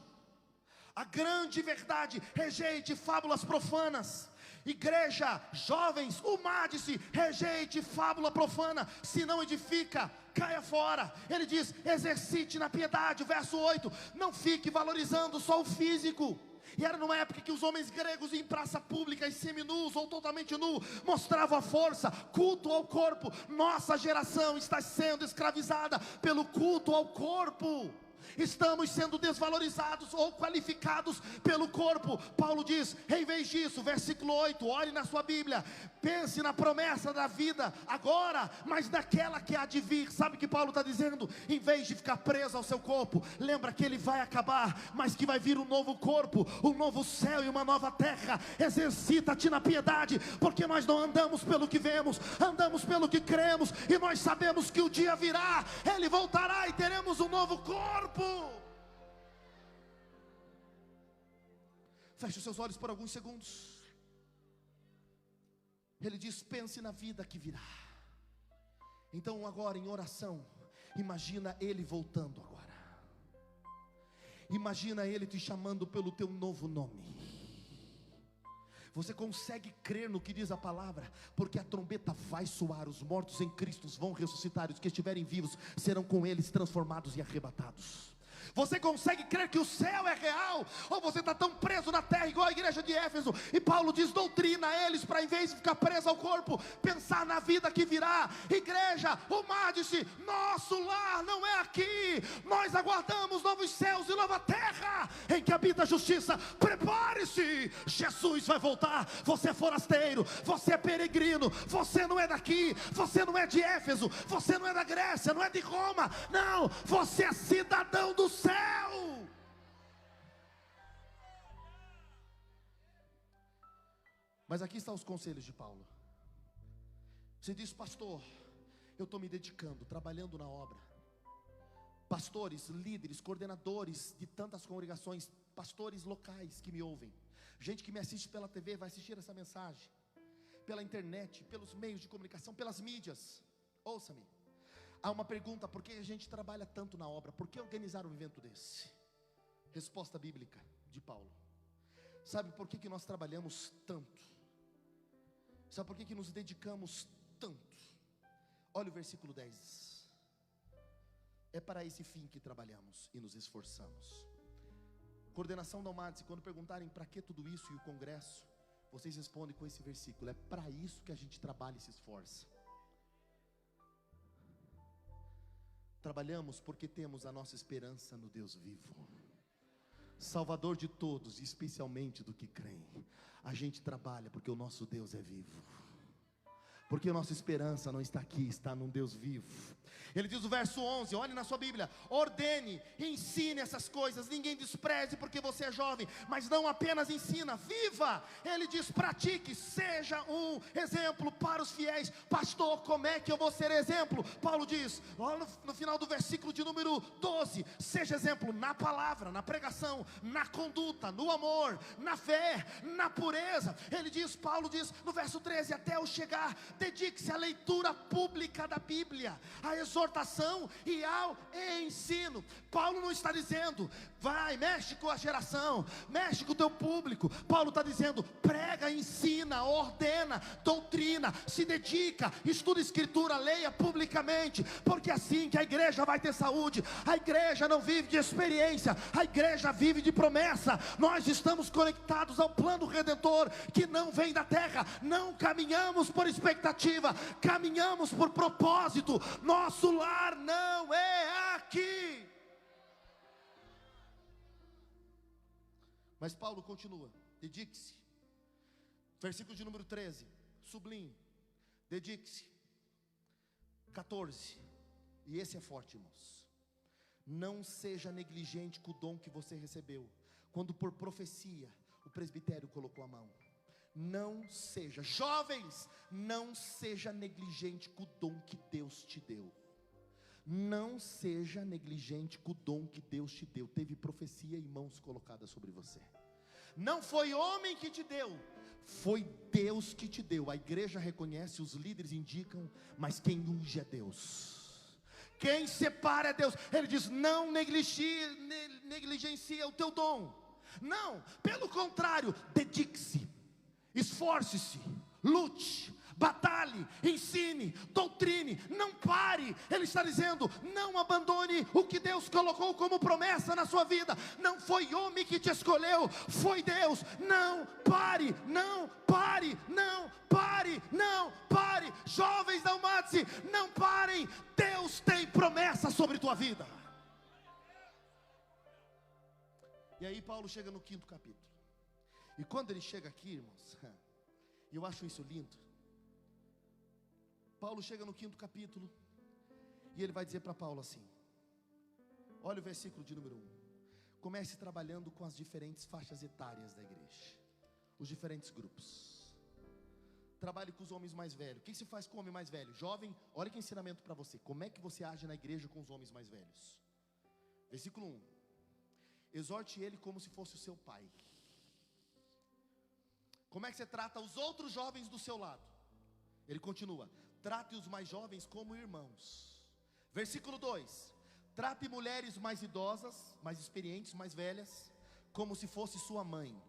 a grande verdade: rejeite fábulas profanas. Igreja, jovens, humade-se, rejeite fábula profana, se não edifica, caia fora. Ele diz, exercite na piedade, verso 8, não fique valorizando só o físico. E era numa época que os homens gregos em praça pública, seminus ou totalmente nu, mostravam a força, culto ao corpo. Nossa geração está sendo escravizada pelo culto ao corpo. Estamos sendo desvalorizados ou qualificados pelo corpo. Paulo diz, em vez disso, versículo 8, olhe na sua Bíblia, pense na promessa da vida agora, mas naquela que há de vir. Sabe o que Paulo está dizendo? Em vez de ficar preso ao seu corpo, lembra que ele vai acabar, mas que vai vir um novo corpo, um novo céu e uma nova terra. Exercita-te na piedade, porque nós não andamos pelo que vemos, andamos pelo que cremos, e nós sabemos que o dia virá, ele voltará e teremos um novo corpo. Feche os seus olhos por alguns segundos. Ele diz, pense na vida que virá. Então agora em oração, imagina ele voltando agora. Imagina ele te chamando pelo teu novo nome. Você consegue crer no que diz a palavra? Porque a trombeta vai soar, os mortos em Cristo vão ressuscitar, os que estiverem vivos serão com eles transformados e arrebatados. Você consegue crer que o céu é real? Ou você está tão preso na terra igual a igreja de Éfeso? E Paulo diz, doutrina eles, para em vez de ficar preso ao corpo, pensar na vida que virá. Igreja, humade-se, nosso lar não é aqui. Nós aguardamos novos céus e nova terra, em que habita a justiça. Prepare-se, Jesus vai voltar. Você é forasteiro, você é peregrino, você não é daqui, você não é de Éfeso, você não é da Grécia, não é de Roma. Não, você é cidadão do céu. Mas aqui estão os conselhos de Paulo. Você diz, pastor, eu estou me dedicando, trabalhando na obra. Pastores, líderes, coordenadores de tantas congregações, pastores locais que me ouvem, gente que me assiste pela TV, vai assistir essa mensagem. pela internet, pelos meios de comunicação, pelas mídias. Ouça-me, há uma pergunta: por que a gente trabalha tanto na obra? Por que organizar um evento desse? Resposta bíblica de Paulo. Sabe por que nós trabalhamos tanto? Sabe por que nos dedicamos tanto? Olha o versículo 10. É para esse fim que trabalhamos e nos esforçamos. Coordenação da UMADS, quando perguntarem para que tudo isso e o congresso, vocês respondem com esse versículo: é para isso que a gente trabalha e se esforça. Trabalhamos porque temos a nossa esperança no Deus vivo, Salvador de todos, especialmente do que creem. A gente trabalha porque o nosso Deus é vivo, porque a nossa esperança não está aqui, está num Deus vivo. Ele diz no verso 11, olhe na sua Bíblia: ordene, ensine essas coisas, ninguém despreze porque você é jovem, mas não apenas ensina, viva. Ele diz: pratique, seja um exemplo para os fiéis. Pastor, como é que eu vou ser exemplo? Paulo diz, olha no final do versículo de número 12: seja exemplo na palavra, na pregação, na conduta, no amor, na fé, na pureza. Ele diz, Paulo diz no verso 13: até eu chegar, dedique-se à leitura pública da Bíblia, à exortação e ao ensino. Paulo não está dizendo, vai, mexe com a geração, mexe com o teu público. Paulo está dizendo, prega, ensina, ordena, doutrina, se dedica, estuda escritura, leia publicamente, porque é assim que a igreja vai ter saúde. A igreja não vive de experiência, a igreja vive de promessa. Nós estamos conectados ao plano redentor que não vem da terra. Não caminhamos por expectativa, caminhamos por propósito. Nosso lar não é aqui. Mas Paulo continua, dedique-se. Versículo de número 13, sublime, dedique-se. 14, e esse é forte, irmãos: não seja negligente com o dom que você recebeu, quando por profecia o presbitério colocou a mão. Não seja, jovens, não seja negligente com o dom que Deus te deu. Não seja negligente com o dom que Deus te deu. Teve profecia e mãos colocadas sobre você. Não foi homem que te deu, foi Deus que te deu. A igreja reconhece, os líderes indicam, mas quem unge é Deus, quem separa é Deus. Ele diz, não negligencia o teu dom. Não, pelo contrário, dedique-se, esforce-se, lute, batalhe, ensine, doutrine, não pare. Ele está dizendo, não abandone o que Deus colocou como promessa na sua vida. Não foi homem que te escolheu, foi Deus. Não pare, não pare, não pare, não pare. Jovens da UMADS, não parem. Deus tem promessa sobre tua vida. E aí Paulo chega no 5º capítulo. E quando ele chega aqui, irmãos, eu acho isso lindo. Paulo chega no 5º capítulo, e ele vai dizer para Paulo assim, olha o versículo de número 1. Comece trabalhando com as diferentes faixas etárias da igreja, os diferentes grupos. Trabalhe com os homens mais velhos. O que se faz com o homem mais velho? Jovem, olha que ensinamento para você. Como é que você age na igreja com os homens mais velhos? Versículo 1: exorte ele como se fosse o seu pai. Como é que você trata os outros jovens do seu lado? Ele continua, trate os mais jovens como irmãos. Versículo 2: trate mulheres mais idosas, mais experientes, mais velhas, como se fosse sua mãe.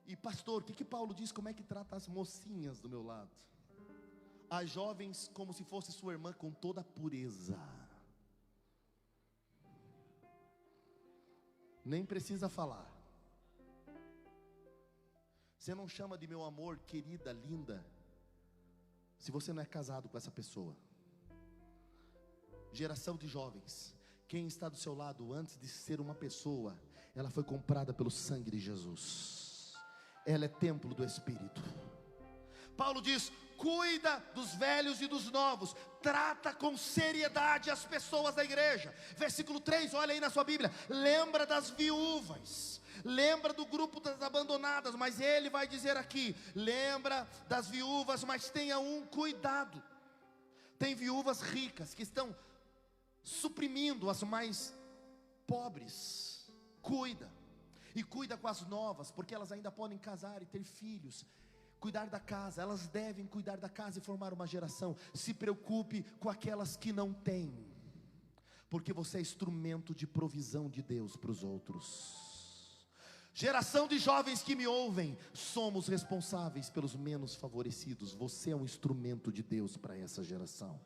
E pastor, o que Paulo diz? Como é que trata as mocinhas do meu lado? As jovens como se fosse sua irmã, com toda a pureza. Nem precisa falar. Você não chama de meu amor, querida, linda, se você não é casado com essa pessoa. Geração de jovens, quem está do seu lado, antes de ser uma pessoa, ela foi comprada pelo sangue de Jesus. Ela é templo do Espírito. Paulo diz, cuida dos velhos e dos novos, trata com seriedade as pessoas da igreja. Versículo 3, olha aí na sua Bíblia, lembra das viúvas, lembra do grupo das abandonadas, mas ele vai dizer aqui, lembra das viúvas, mas tenha um cuidado. Tem viúvas ricas que estão suprimindo as mais pobres. Cuida, e cuida com as novas, porque elas ainda podem casar e ter filhos. cuidar da casa, elas devem cuidar da casa e formar uma geração. Se preocupe com aquelas que não têm, porque você é instrumento de provisão de Deus para os outros. Geração de jovens que me ouvem, somos responsáveis pelos menos favorecidos. Você é um instrumento de Deus para essa geração.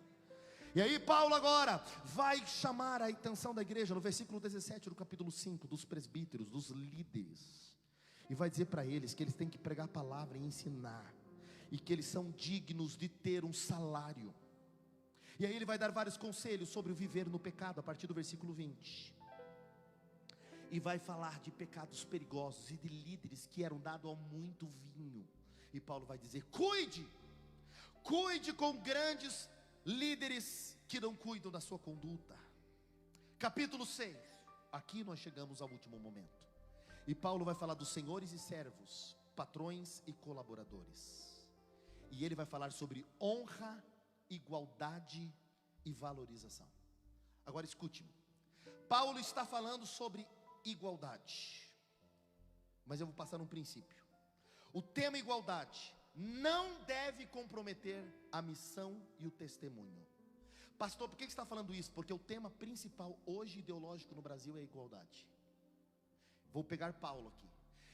E aí Paulo agora vai chamar a atenção da igreja, no versículo 17 do capítulo 5, dos presbíteros, dos líderes. E vai dizer para eles que eles têm que pregar a palavra e ensinar, e que eles são dignos de ter um salário. E aí ele vai dar vários conselhos sobre o viver no pecado, a partir do versículo 20. E vai falar de pecados perigosos e de líderes que eram dados a muito vinho. E Paulo vai dizer: cuide com grandes líderes que não cuidam da sua conduta. Capítulo 6, aqui nós chegamos ao último momento. E Paulo vai falar dos senhores e servos, patrões e colaboradores. E ele vai falar sobre honra, igualdade e valorização. Agora escute-me. Paulo está falando sobre igualdade, mas eu vou passar um princípio. O tema igualdade não deve comprometer a missão e o testemunho. Pastor, por que você está falando isso? Porque o tema principal hoje ideológico no Brasil é a igualdade. Vou pegar Paulo aqui.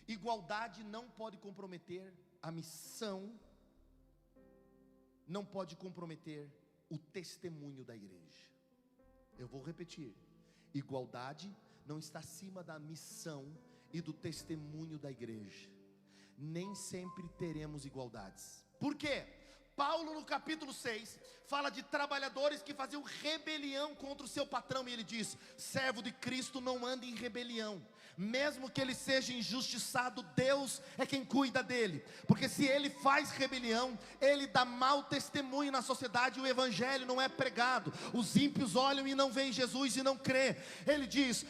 Igualdade não pode comprometer a missão, não pode comprometer o testemunho da igreja. Eu vou repetir: igualdade não está acima da missão e do testemunho da igreja. Nem sempre teremos igualdades. Por quê? Paulo no capítulo 6 fala de trabalhadores que faziam rebelião contra o seu patrão. E ele diz: servo de Cristo não anda em rebelião. Mesmo que ele seja injustiçado, Deus é quem cuida dele. Porque se ele faz rebelião, ele dá mau testemunho na sociedade, e o evangelho não é pregado. Os ímpios olham e não veem Jesus e não crê. Ele diz: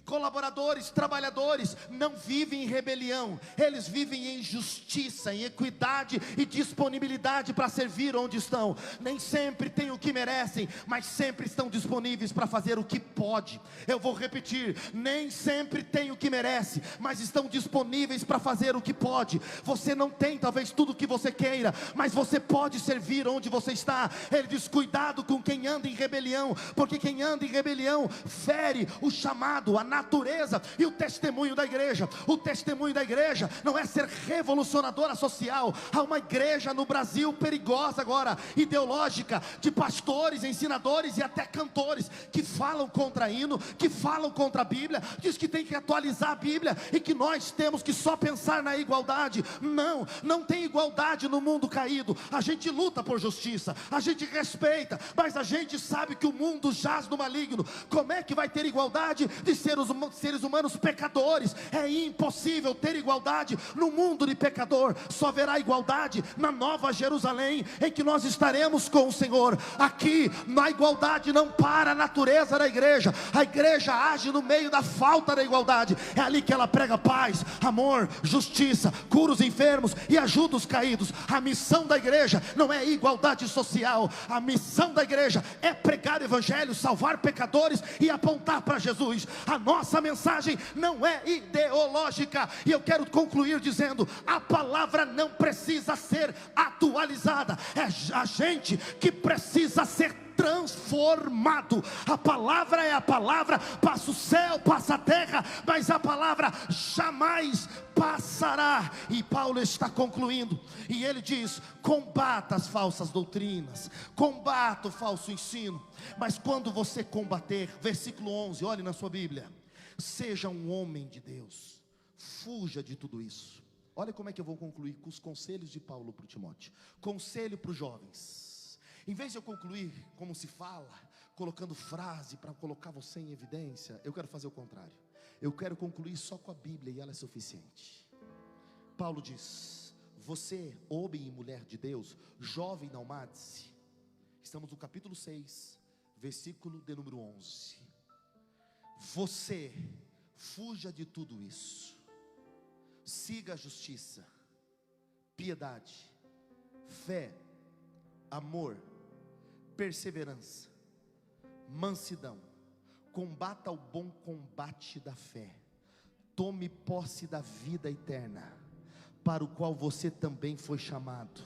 colaboradores, trabalhadores não vivem em rebelião, eles vivem em justiça, em equidade e disponibilidade para servir onde estão. Nem sempre têm o que merecem, mas sempre estão disponíveis para fazer o que pode. Eu vou repetir: nem sempre têm o que merece, mas estão disponíveis para fazer o que pode. Você não tem talvez tudo o que você queira, mas você pode servir onde você está. Ele diz: cuidado com quem anda em rebelião, porque quem anda em rebelião fere o chamado, a natureza e o testemunho da igreja. O testemunho da igreja não é ser revolucionadora social. Há uma igreja no Brasil perigosa agora, ideológica, de pastores, ensinadores e até cantores que falam contra hino, que falam contra a Bíblia, diz que tem que atualizar a Bíblia e que nós temos que só pensar na igualdade. Não tem igualdade no mundo caído. A gente luta por justiça, a gente respeita, mas a gente sabe que o mundo jaz no maligno. Como é que vai ter igualdade de seres humanos pecadores? É impossível ter igualdade no mundo de pecador. Só haverá igualdade na Nova Jerusalém, em que nós estaremos com o Senhor. Aqui na igualdade não para a natureza da igreja. A igreja age no meio da falta da igualdade. É ali que ela prega paz, amor, justiça, cura os enfermos e ajuda os caídos. A missão da igreja não é igualdade social. A missão da igreja é pregar o evangelho, salvar pecadores e apontar para Jesus. A nossa mensagem não é ideológica. E eu quero concluir dizendo: a palavra não precisa ser atualizada. É a gente que precisa ser transformado. A palavra é a palavra. Passa o céu, passa a terra, mas a palavra jamais passará. E Paulo está concluindo, e ele diz: combata as falsas doutrinas, combata o falso ensino. Mas quando você combater, versículo 11, olhe na sua Bíblia: seja um homem de Deus, fuja de tudo isso. Olha como é que eu vou concluir com os conselhos de Paulo para o Timóteo. Conselho para os jovens. Em vez de eu concluir como se fala, colocando frase para colocar você em evidência, eu quero fazer o contrário. Eu quero concluir só com a Bíblia, e ela é suficiente. Paulo diz: você, homem e mulher de Deus, jovem, não mate-se. Estamos no capítulo 6, versículo de número 11. Você fuja de tudo isso. Siga a justiça, piedade, fé, amor, perseverança, mansidão. Combata o bom combate da fé. Tome posse da vida eterna, para o qual você também foi chamado,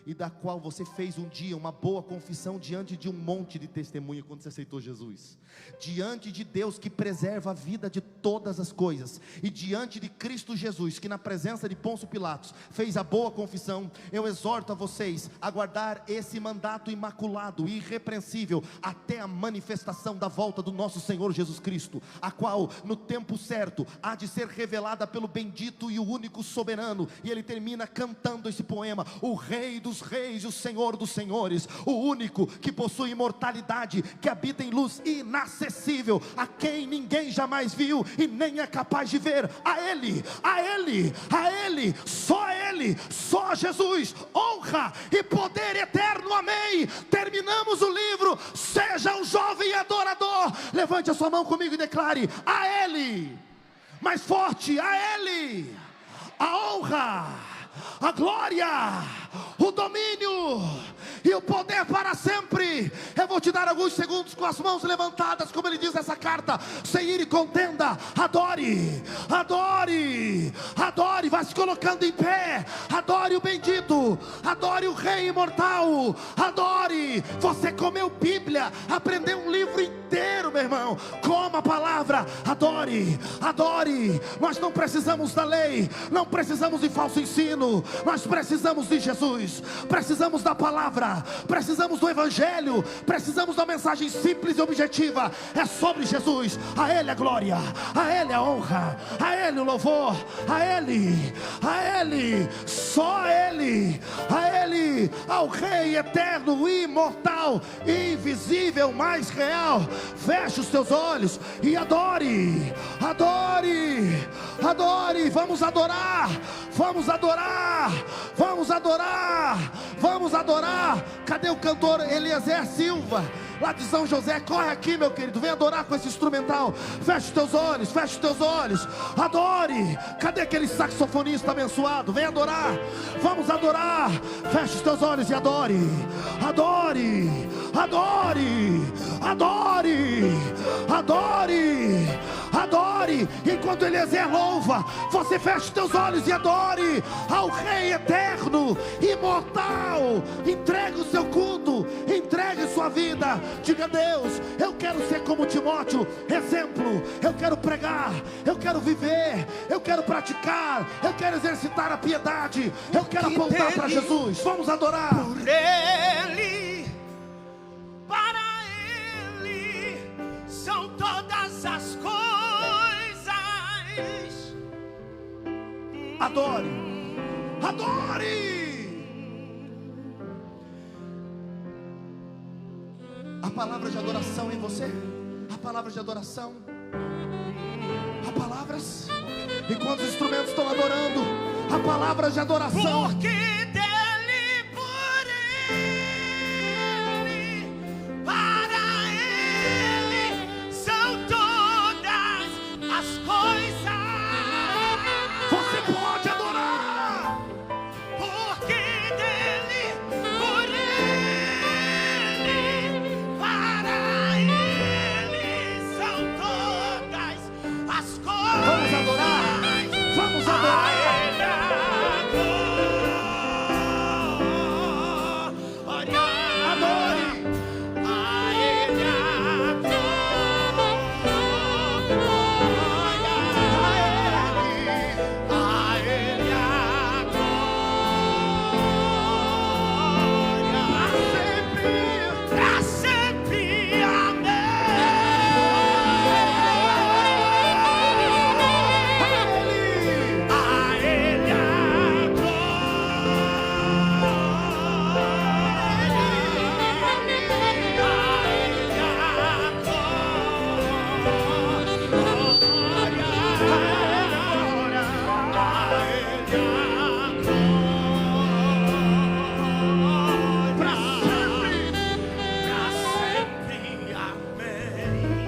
e da qual você fez um dia uma boa confissão diante de um monte de testemunha quando você aceitou Jesus, diante de Deus que preserva a vida de todas as coisas, e diante de Cristo Jesus, que na presença de Pôncio Pilatos fez a boa confissão. Eu exorto a vocês a guardar esse mandato imaculado e irrepreensível até a manifestação da volta do nosso Senhor Jesus Cristo, a qual no tempo certo há de ser revelada pelo bendito e o único soberano. E ele termina cantando esse poema: o Rei dos Reis e o Senhor dos Senhores, o único que possui imortalidade, que habita em luz inacessível, a quem ninguém jamais viu e nem é capaz de ver. A Ele, a Ele, a Ele, só Jesus, honra e poder eterno, amém. Terminamos o livro. Seja um jovem adorador. Levante a sua mão comigo e declare: a Ele, mais forte, a Ele, a honra, a glória, o domínio e o poder para sempre. Eu vou te dar alguns segundos com as mãos levantadas, como ele diz nessa carta: sem ira e contenda, adore, adore, adore. Vai se colocando em pé, adore o bendito, adore o Rei imortal, adore. Você comeu Bíblia, aprendeu um livro inteiro, meu irmão. Coma a palavra, adore, adore. Nós não precisamos da lei, não precisamos de falso ensino. Nós precisamos de Jesus, precisamos da palavra, precisamos do Evangelho, precisamos da mensagem simples e objetiva. É sobre Jesus. A Ele a glória, a Ele a honra, a Ele o louvor, a Ele, só a Ele, ao Rei eterno, imortal, invisível, mais real. Feche os teus olhos e adore, adore, adore. Vamos adorar, vamos adorar, vamos adorar, vamos adorar. Cadê o cantor Eliezer Silva, lá de São José? Corre aqui, meu querido, vem adorar com esse instrumental. Feche os teus olhos, feche os teus olhos, adore. Cadê aquele saxofonista abençoado? Vem adorar, vamos adorar. Feche os teus olhos e adore, adore, adore, adore, adore, adore. Enquanto Eliezer louva, você fecha os teus olhos e adore ao Rei eterno, imortal. Entregue o seu culto, entregue sua vida. Diga: Deus, eu quero ser como Timóteo, exemplo. Eu quero pregar, eu quero viver, eu quero praticar, eu quero exercitar a piedade, eu quero apontar para Jesus. Vamos adorar.
Por Ele, para Ele são todas as coisas.
Adore, adore. A palavra de adoração em você, a palavra de adoração, há palavras, e quando os instrumentos estão adorando, há palavras de adoração.
Porque dele, por Ele, para Ele são todas as coisas.
Você pode adorar.
Porque dele, por Ele, para Ele são todas as coisas.
Vamos adorar, vamos
A
adorar.
Ele a glória.
Adore.
A Ele a glória. A Ele a glória. Pra sempre, amém. A Ele a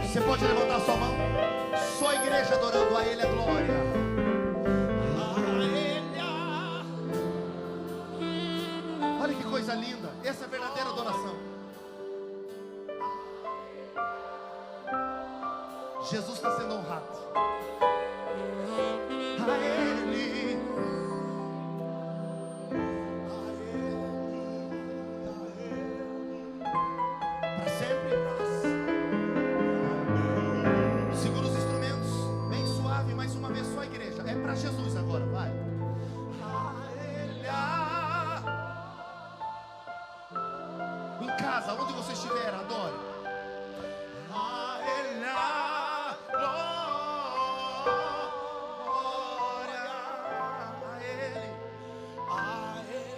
Você pode levantar sua mão. Só a igreja adorando a Ele a glória. Olha que coisa linda. Essa é a verdadeira adoração. Jesus está sendo honrado. A Ele Para sempre. Segura os instrumentos, bem suave, mais uma vez só a igreja. É para Jesus agora, vai. Em casa, onde você estiver, adore.
A Ele a glória, a Ele a glória.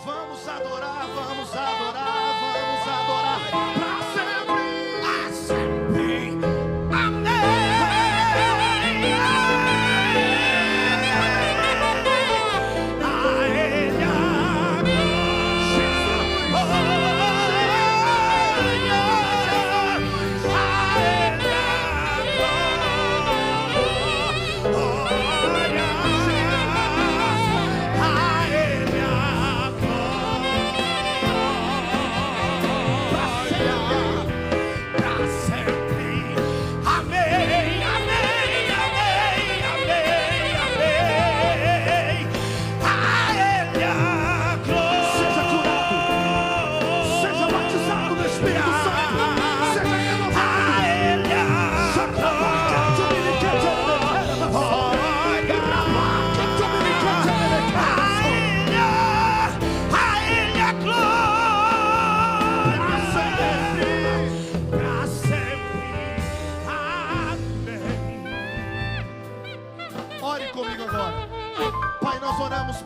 Vamos adorar, vamos adorar, vamos adorar. Para sempre,
Para sempre. Amém. A Ele a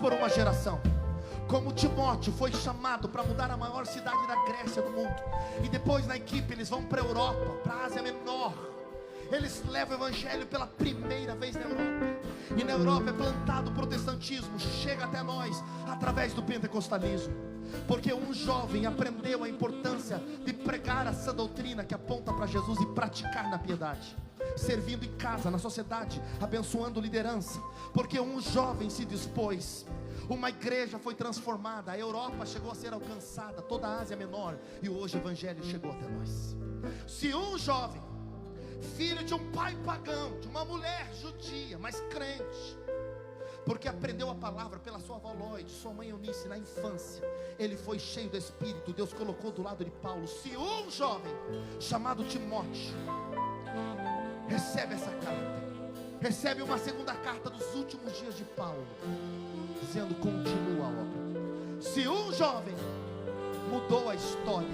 por uma geração. Como Timóteo foi chamado para mudar a maior cidade da Grécia do mundo, e depois na equipe eles vão para a Europa, para a Ásia Menor. Eles levam o evangelho pela primeira vez na Europa, e na Europa é plantado o protestantismo, chega até nós através do pentecostalismo, porque um jovem aprendeu a importância de pregar essa doutrina que aponta para Jesus e praticar na piedade, servindo em casa, na sociedade, abençoando liderança, porque um jovem se dispôs. Uma igreja foi transformada, a Europa chegou a ser alcançada, toda a Ásia Menor, e hoje o evangelho chegou até nós. Se um jovem, filho de um pai pagão, de uma mulher judia, mas crente, porque aprendeu a palavra pela sua avó Lloyd, sua mãe Eunice, na infância, ele foi cheio do Espírito, Deus colocou do lado de Paulo. Se um jovem chamado Timóteo recebe essa carta, recebe uma segunda carta dos últimos dias de Paulo, dizendo: continua a obra. Se um jovem mudou a história,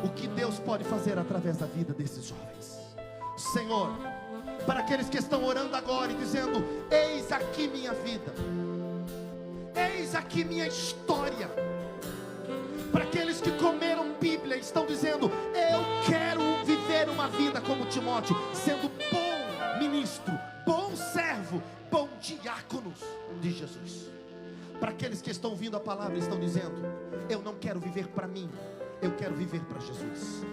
o que Deus pode fazer através da vida desses jovens? Senhor, para aqueles que estão orando agora e dizendo: eis aqui minha vida, eis aqui minha história. Para aqueles que comeram Bíblia e estão dizendo: eu quero viver uma vida como Timóteo, sendo bom ministro, bom servo, bom diácono de Jesus. Para aqueles que estão ouvindo a palavra e estão dizendo: eu não quero viver para mim, eu quero viver para Jesus,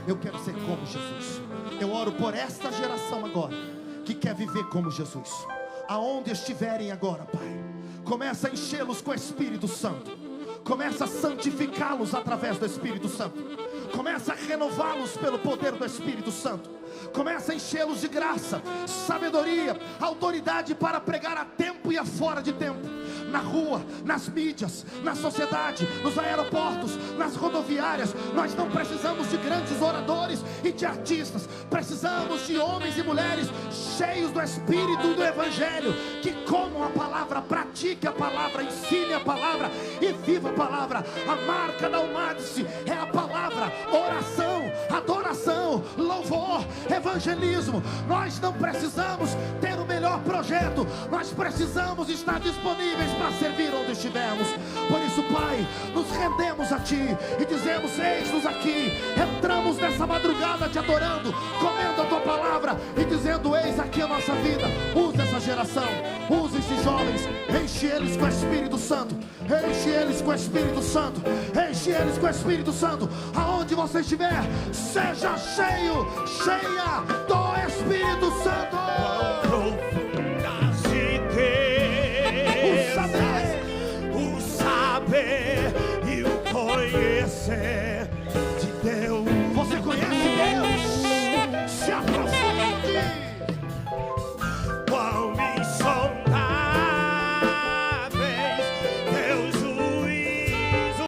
eu quero ser como Jesus. Eu oro por esta geração agora, que quer viver como Jesus. Aonde estiverem agora, Pai, começa a enchê-los com o Espírito Santo, começa a santificá-los através do Espírito Santo, começa a renová-los pelo poder do Espírito Santo, começa a enchê-los de graça, sabedoria, autoridade para pregar a tempo e a fora de tempo, na rua, nas mídias, na sociedade, nos aeroportos, nas rodoviárias. Nós não precisamos de grandes oradores e de artistas, precisamos de homens e mulheres cheios do Espírito e do Evangelho, que comam a palavra, pratiquem a palavra, ensinem a palavra e vivam a palavra. A marca da Almadice é a palavra, oração, adoração, louvor, evangelismo. Nós não precisamos ter o melhor projeto, nós precisamos estar disponíveis para servir onde estivermos. Por isso, Pai, nos rendemos a Ti e dizemos: eis-nos aqui. Entramos nessa madrugada te adorando, comendo a Tua palavra e dizendo: eis aqui a nossa vida. Use essa geração, use esses jovens, enche eles com o Espírito Santo, enche eles com o Espírito Santo, enche eles com o Espírito Santo. Aonde você estiver, seja cheio, cheia do Espírito Santo.
O saber e o conhecer.